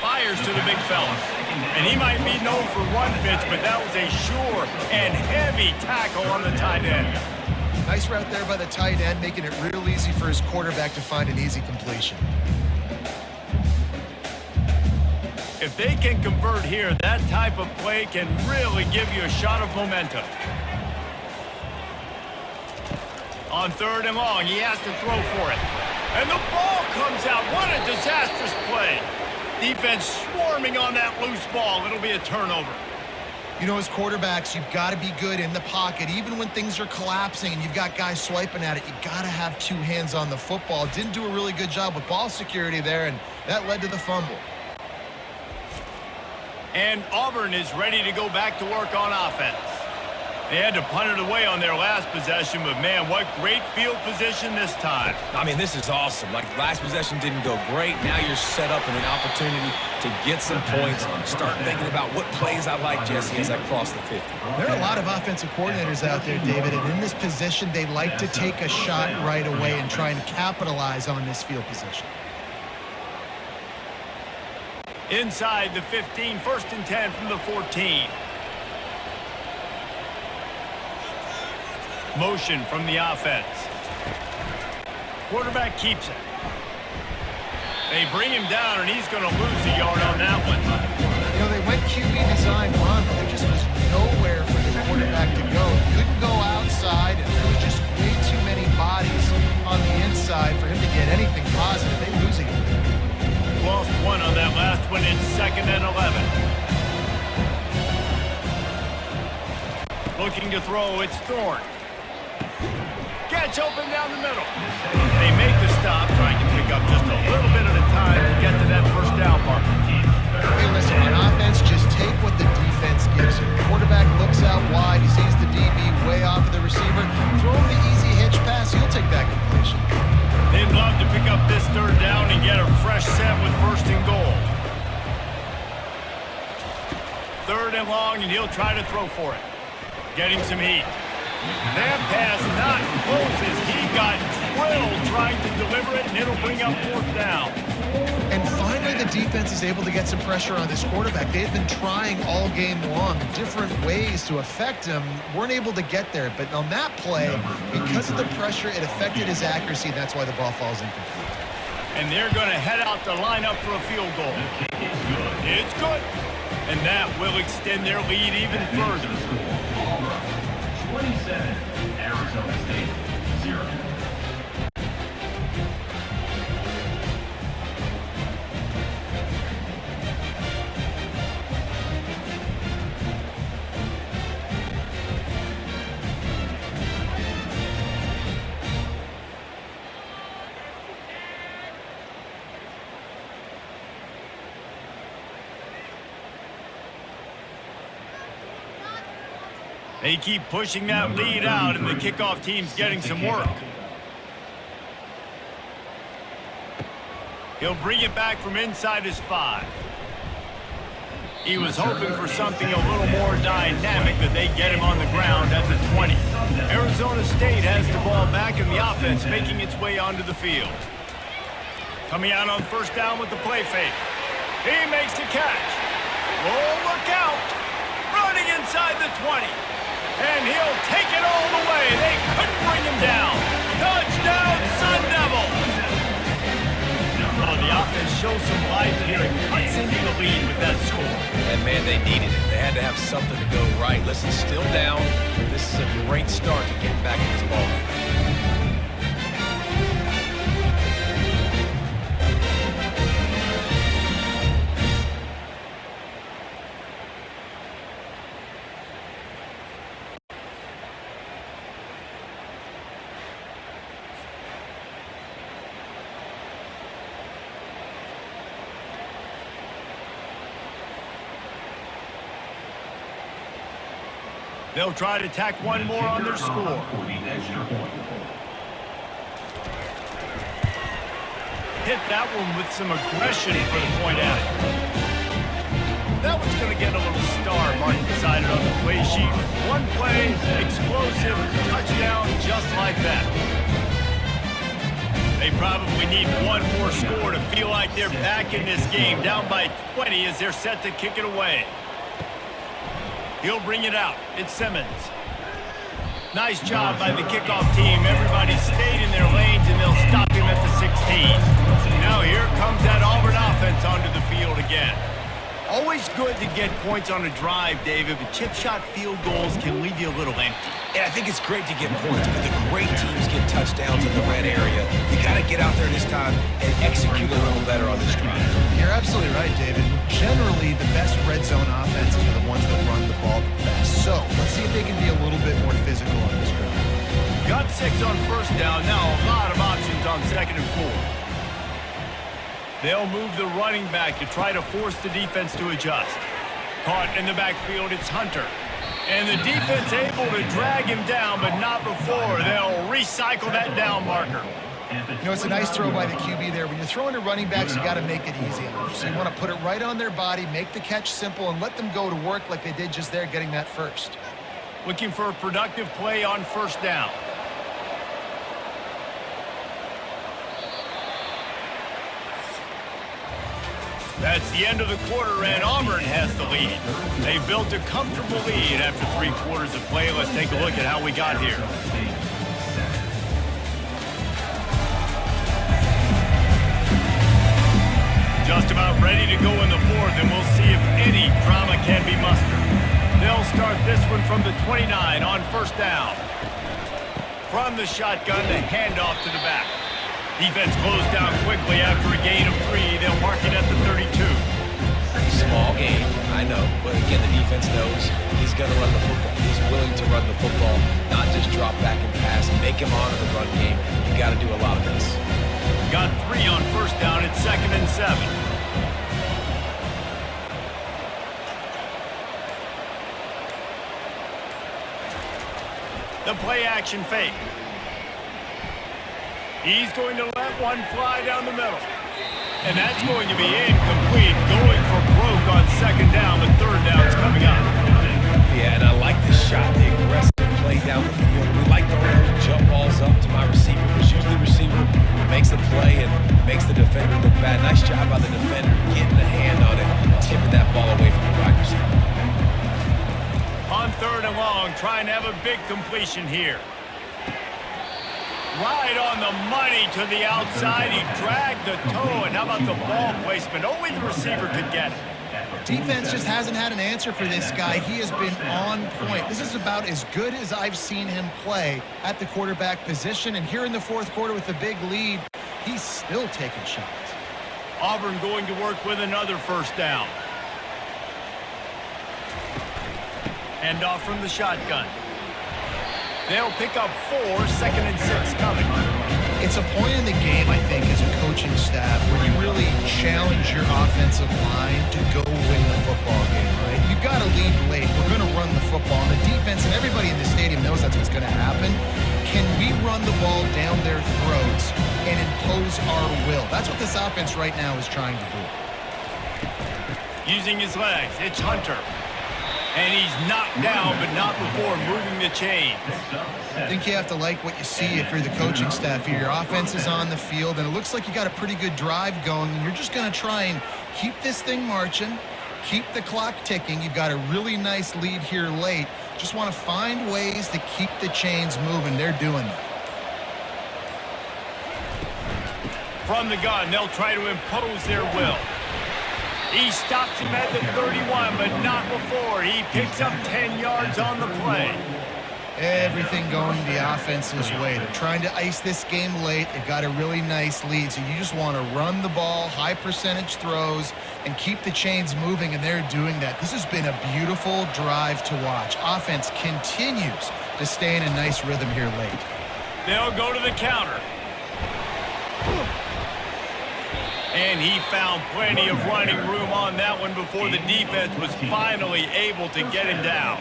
Fires to the big fella. And he might be known for one pitch, but that was a sure and heavy tackle on the tight end. Nice route there by the tight end, making it real easy for his quarterback to find an easy completion. If they can convert here, that type of play can really give you a shot of momentum. On 3rd and long, he has to throw for it. And the ball comes out. What a disastrous play. Defense swarming on that loose ball. It'll be a turnover. You know, as quarterbacks, you've got to be good in the pocket. Even when things are collapsing and you've got guys swiping at it, you got to have two hands on the football. Didn't do a really good job with ball security there, and that led to the fumble. And Auburn is ready to go back to work on offense. They had to punt it away on their last possession, but man, what great field position this time. I mean, this is awesome. Like, last possession didn't go great. Now you're set up in an opportunity to get some points. Start thinking about what plays I like, Jesse, as I cross the 50. There are a lot of offensive coordinators out there, David, and in this position, they like to take a shot right away and try and capitalize on this field position. Inside the 15, 1st and 10 from the 14. Motion from the offense. Quarterback keeps it. They bring him down, and he's going to lose a yard on that one. You know, they went QB design run, but there just was nowhere for the quarterback to go. He couldn't go outside, and there was just way too many bodies on the inside for him to get anything positive. They lose a yard. Lost one on that last one. It's 2nd and 11. Looking to throw, it's Thorne. Catch open down the middle. They make the stop, trying to pick up just a little bit at a time to get to that first down marker. Hey, listen, on offense, just take what the defense gives you. The quarterback looks out wide. He sees the DB way off of the receiver. Throw him the easy hitch pass. He'll take that completion. They'd love to pick up this 3rd down and get a fresh set with 1st and goal. 3rd and long, and he'll try to throw for it. Getting some heat. That pass not close as he got drilled trying to deliver it, and it'll bring up 4th down. And finally, the defense is able to get some pressure on this quarterback. They've been trying all game long different ways to affect him. Weren't able to get there, but on that play, because of the pressure, it affected his accuracy. That's why the ball falls incomplete. And they're going to head out to line up for a field goal. It's good. And that will extend their lead even further. 27, Arizona State, 0. They keep pushing that lead out, and the kickoff team's getting some work. He'll bring it back from inside his 5. He was hoping for something a little more dynamic, but they get him on the ground at the 20. Arizona State has the ball back in the offense, making its way onto the field. Coming out on first down with the play fake. He makes the catch. Oh, look out. Running inside the 20. And he'll take it all the way. They couldn't bring him down. Touchdown, Sun Devils. Oh, the offense shows some life here and cuts into the lead with that score. And, man, they needed it. They had to have something to go right. Listen, still down. This is a great start to getting back in this ballgame. They'll try to tack one more on their score. Hit that one with some aggression for the point out. That one's going to get a little star marked beside it on the play sheet. One play, explosive, touchdown, just like that. They probably need one more score to feel like they're back in this game. Down by 20 as they're set to kick it away. He'll bring it out. It's Simmons. Nice job by the kickoff team. Everybody stayed in their lanes, and they'll stop him at the 16. Now here comes that Auburn offense onto the field again. Always good to get points on a drive, David, but chip shot field goals can leave you a little empty. Yeah, I think it's great to get points, but the great teams get touchdowns in the red area. You got to get out there this time and execute a little better on this drive. You're absolutely right, David. Generally, the best red zone offenses are the ones that run the ball the best. So let's see if they can be a little bit more physical on this drive. Got 6 on first down. Now a lot of options on 2nd and 4. They'll move the running back to try to force the defense to adjust. Caught in the backfield, it's Hunter. And the defense able to drag him down, but not before. They'll recycle that down marker. You know, it's a nice throw by the QB there. When you're throwing to running backs, you got to make it easy on them. So you want to put it right on their body, make the catch simple, and let them go to work like they did just there, getting that first. Looking for a productive play on first down. That's the end of the quarter, and Auburn has the lead. They built a comfortable lead after 3 quarters of play. Let's take a look at how we got here. Just about ready to go in the 4th, and we'll see if any drama can be mustered. They'll start this one from the 29 on first down. From the shotgun, the handoff to the back. Defense closed down quickly after a gain of 3. They'll mark it at the 32. Small game, I know, but again, the defense knows he's going to run the football. He's willing to run the football, not just drop back and pass, make him honor the run game. You got to do a lot of this. Got 3 on first down. It's 2nd and 7. The play action fake. He's going to let one fly down the middle. And that's going to be incomplete. Going for broke on 2nd down, but 3rd down's coming up. Yeah, and I like the shot, the aggressive play down the field. We like throwing those jump balls up to my receiver, because usually the receiver makes the play and makes the defender look bad. Nice job by the defender getting a hand on it, tipping that ball away from the wide receiver. On 3rd and long, trying to have a big completion here. Right on the money to the outside. He dragged the toe, and how about the ball placement? Only the receiver could get it. Defense just hasn't had an answer for this guy. He has been on point. This is about as good as I've seen him play at the quarterback position. And here in the 4th quarter with the big lead, he's still taking shots. Auburn going to work with another first down. Hand off from the shotgun. They'll pick up 4, 2nd and 6 coming. It's a point in the game, I think, as a coaching staff where you really challenge your offensive line to go win the football game, right? You've got to lead late. We're going to run the football. And the defense and everybody in the stadium knows that's what's going to happen. Can we run the ball down their throats and impose our will? That's what this offense right now is trying to do. Using his legs, it's Hunter. And he's knocked down, but not before moving the chains. I think you have to like what you see if you're the coaching staff here. Your offense is on the field, and it looks like you got a pretty good drive going, and you're just going to try and keep this thing marching, keep the clock ticking. You've got a really nice lead here late. Just want to find ways to keep the chains moving. They're doing that. From the gun, they'll try to impose their will. He stops him at the 31, but not before. He picks up 10 yards on the play. Everything going the offense's way. They're trying to ice this game late. They've got a really nice lead, so you just want to run the ball, high percentage throws, and keep the chains moving, and they're doing that. This has been a beautiful drive to watch. Offense continues to stay in a nice rhythm here late. They'll go to the counter. And he found plenty of running room on that one before the defense was finally able to get him down.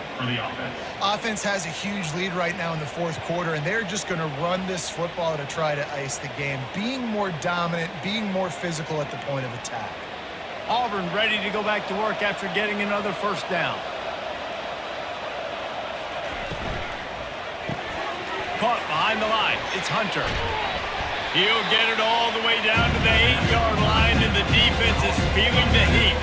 Offense has a huge lead right now in the fourth quarter, and they're just going to run this football to try to ice the game, being more dominant, being more physical at the point of attack. Auburn ready to go back to work after getting another first down. Caught behind the line. It's Hunter. He'll get it all the way down to the 8-yard line, and the defense is feeling the heat.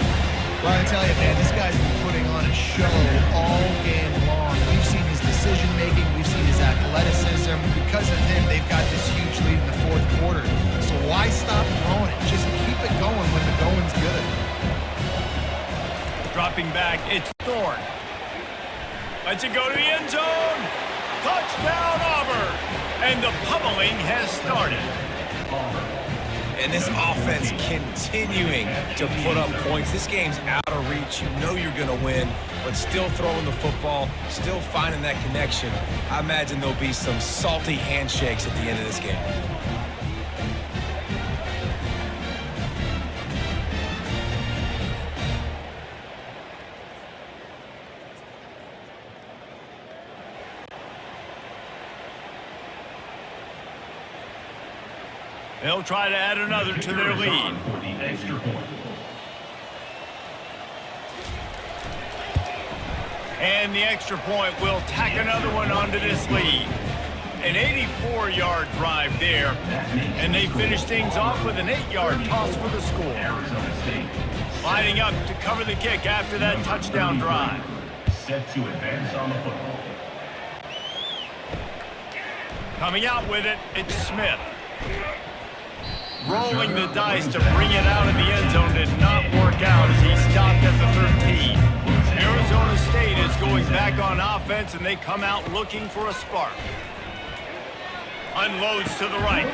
Well, I tell you, man, this guy's been putting on a show all game long. We've seen his decision-making. We've seen his athleticism. Because of him, they've got this huge lead in the fourth quarter. So why stop throwing it? Just keep it going when the going's good. Dropping back, it's Thorne. Lets it go to the end zone. Touchdown, Auburn. And the pummeling has started. And this offense continuing to put up points. This game's out of reach. You know you're going to win, but still throwing the football, still finding that connection. I imagine there'll be some salty handshakes at the end of this game. They'll try to add another to their lead. And the extra point will tack another one onto this lead. An 84-yard drive there. And they finish things off with an 8-yard toss for the score. Lining up to cover the kick after that touchdown drive. Set to advance on the football. Coming out with it, it's Smith. Rolling the dice to bring it out of the end zone did not work out as he stopped at the 13. Arizona State is going back on offense, and they come out looking for a spark. Unloads to the right.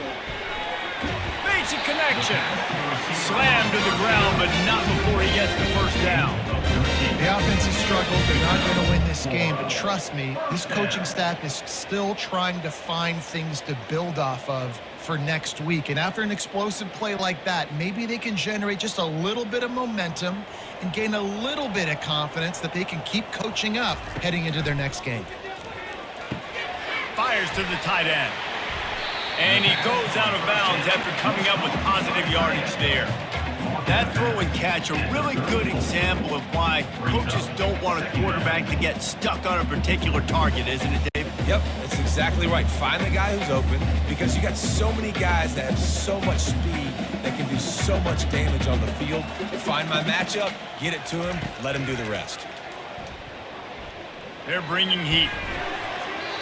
Makes a connection. Slammed to the ground, but not before he gets the first down. The offense has struggled. They're not going to win this game, but trust me, this coaching staff is still trying to find things to build off of for next week. And after an explosive play like that, maybe they can generate just a little bit of momentum and gain a little bit of confidence that they can keep coaching up heading into their next game. Fires to the tight end. And he goes out of bounds after coming up with positive yardage there. That throw and catch, a really good example of why coaches don't want a quarterback to get stuck on a particular target, isn't it, David? Yep, that's exactly right. Find the guy who's open, because you got so many guys that have so much speed that can do so much damage on the field. Find my matchup, get it to him, let him do the rest. They're bringing heat.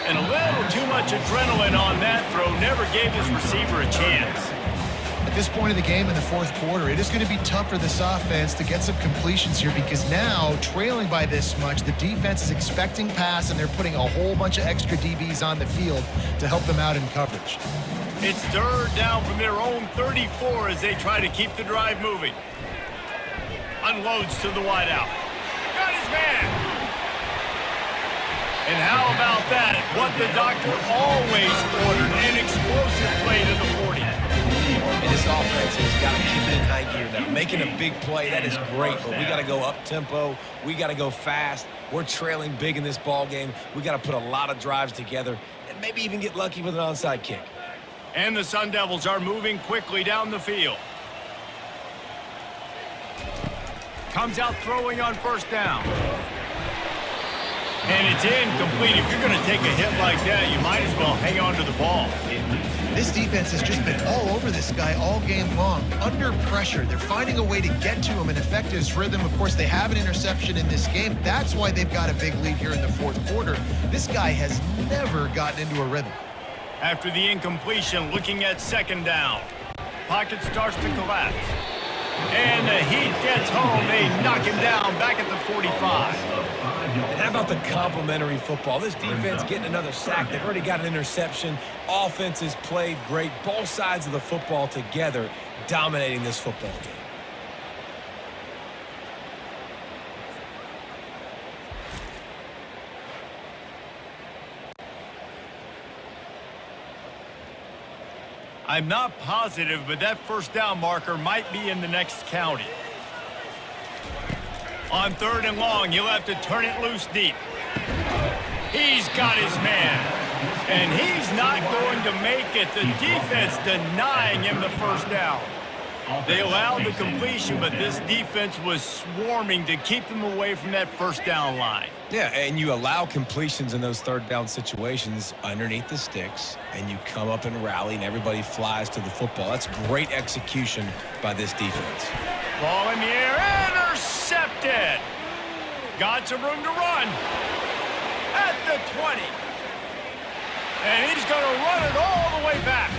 And a little too much adrenaline on that throw never gave his receiver a chance. At this point of the game in the fourth quarter, it is going to be tough for this offense to get some completions here, because now, trailing by this much, the defense is expecting pass, and they're putting a whole bunch of extra DBs on the field to help them out in coverage. It's third down from their own 34 as they try to keep the drive moving. Unloads to the wideout. Got his man. And how about that? What the doctor always ordered, an explosive play to the 40. And this offense has got to keep it in high gear now. Making a big play, that is great, but we got to go up-tempo. We got to go fast. We're trailing big in this ball game. We got to put a lot of drives together and maybe even get lucky with an onside kick. And the Sun Devils are moving quickly down the field. Comes out throwing on first down. And it's incomplete. If you're going to take a hit like that, you might as well hang on to the ball. This defense has just been all over this guy all game long. Under pressure, they're finding a way to get to him and affect his rhythm. Of course, they have an interception in this game. That's why they've got a big lead here in the fourth quarter. This guy has never gotten into a rhythm. After the incompletion, looking at second down. Pocket starts to collapse. And the Heat gets home. They knock him down back at the 45. And how about the complimentary football? This defense getting another sack. They've already got an interception. Offense has played great. Both sides of the football together dominating this football game. I'm not positive, but that first down marker might be in the next county. On third and long, he'll have to turn it loose deep. He's got his man. And he's not going to make it. The defense denying him the first down. They allowed the completion, but this defense was swarming to keep them away from that first down line. Yeah, and you allow completions in those third down situations underneath the sticks, and you come up and rally, and everybody flies to the football. That's great execution by this defense. Ball in the air, intercepted. Got some room to run at the 20. And he's going to run it all the way back.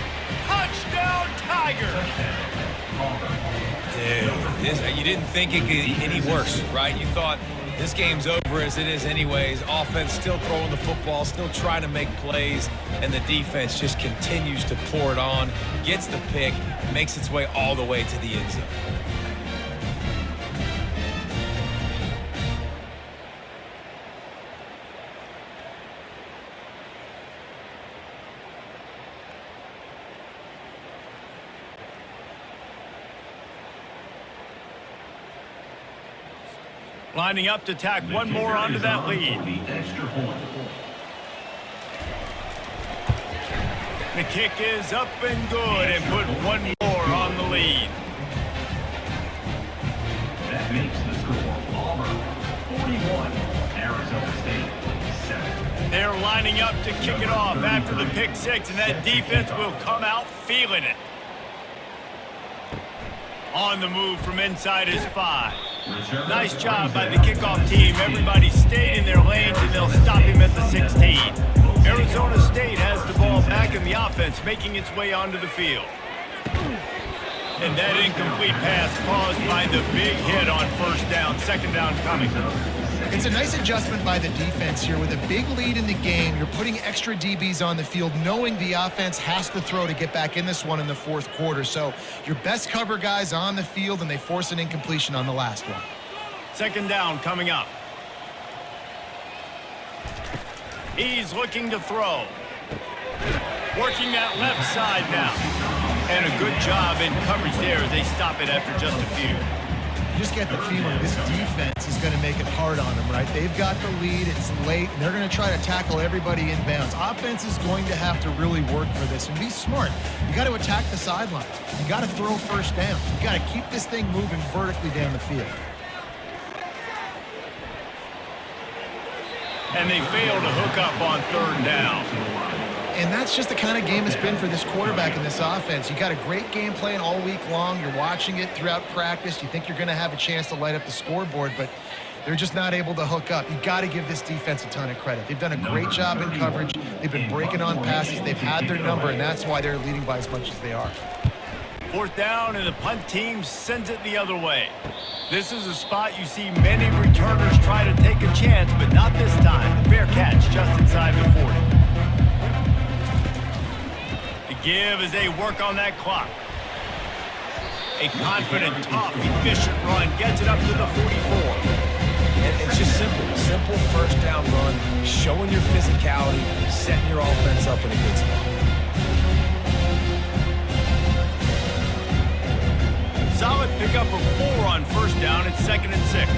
Touchdown, Tiger. Dude, you didn't think it could get any worse, right? You thought this game's over as it is anyways. Offense still throwing the football, still trying to make plays, and the defense just continues to pour it on, gets the pick, makes its way all the way to the end zone. Lining up to tack one more onto that lead. The kick is up and good and put one more on the lead. That makes the score Auburn 41, Arizona State 7. They're lining up to kick it off after the pick six, and that defense will come out feeling it. On the move from inside his 5. Nice job by the kickoff team. Everybody stayed in their lanes, and they'll stop him at the 16. Arizona State has the ball back in the offense, making its way onto the field. And that incomplete pass caused by the big hit on first down. Second down coming. It's a nice adjustment by the defense here. With a big lead in the game, you're putting extra DBs on the field, knowing the offense has to throw to get back in this one in the fourth quarter. So your best cover guys on the field, and they force an incompletion on the last one. Second down coming up. He's looking to throw. Working that left side now. And a good job in coverage there as they stop it after just a few. You just get the feeling this defense is going to make it hard on them, right? They've got the lead. It's late, and they're going to try to tackle everybody inbounds. Offense is going to have to really work for this and be smart. You got to attack the sidelines. You got to throw first down. You got to keep this thing moving vertically down the field. And they fail to hook up on third down. And that's just the kind of game it's been for this quarterback in this offense. You got a great game plan all week long. You're watching it throughout practice. You think you're going to have a chance to light up the scoreboard, but they're just not able to hook up. You got to give this defense a ton of credit. They've done a great job in coverage. They've been breaking on passes. They've had their number, and that's why they're leading by as much as they are. Fourth down, and the punt team sends it the other way. This is a spot you see many returners try to take a chance, but not this time. The fair catch just inside the 40. Give as they work on that clock. A confident, tough, efficient run gets it up to the 44. And it's just simple first down run, showing your physicality, setting your offense up in a good spot. Solid pickup of 4 on first down. It's 2nd and 6.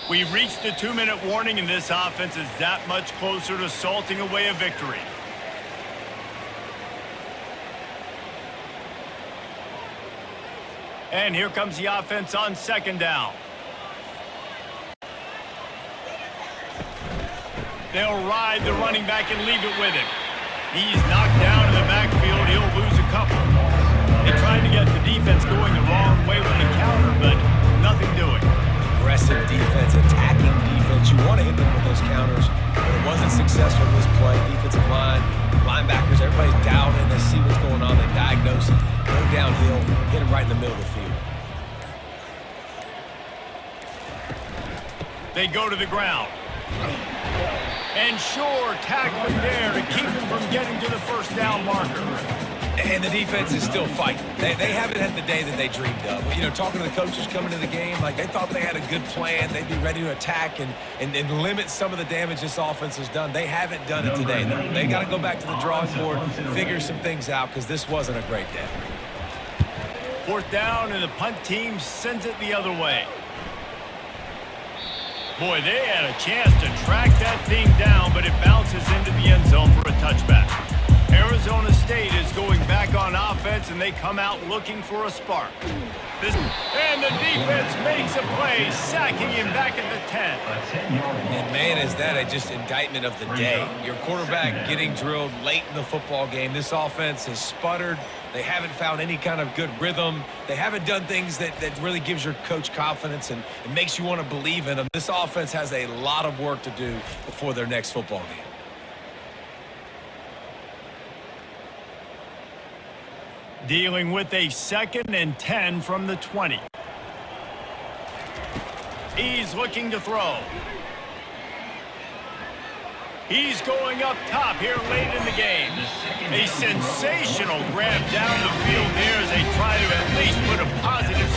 We've reached the 2-minute warning, and this offense is that much closer to salting away a victory. And here comes the offense on second down. They'll ride the running back and leave it with him. He's knocked down in the backfield. He'll lose a couple. They tried to get the defense going the wrong way with the counter, but nothing doing. Aggressive defense, attacking defense. You want to hit them with those counters, but it wasn't successful in this play. Defensive line, linebackers, everybody's dialed in. They see what's going on. They diagnose it. Go downhill, hit them right in the middle of the field. They go to the ground. And sure, tackling there to keep him from getting to the first down marker. And the defense is still fighting. They haven't had the day that they dreamed of. You know, talking to the coaches coming to the game, like they thought they had a good plan. They'd be ready to attack and limit some of the damage this offense has done. They haven't done it today. They got to go back to the drawing board, figure some things out, because this wasn't a great day. Fourth down, and the punt team sends it the other way. Boy, they had a chance to track that thing down, but it bounces into the end zone for a touchback. Arizona State is going back on offense, and they come out looking for a spark. And the defense makes a play, sacking him back at the 10. And, man, is that a just indictment of the day. Your quarterback getting drilled late in the football game. This offense has sputtered. They haven't found any kind of good rhythm. They haven't done things that really gives your coach confidence and makes you want to believe in them. This offense has a lot of work to do before their next football game. Dealing with a 2nd and 10 from the 20. He's looking to throw. He's going up top here late in the game. A sensational grab down the field there as they try to at least put a positive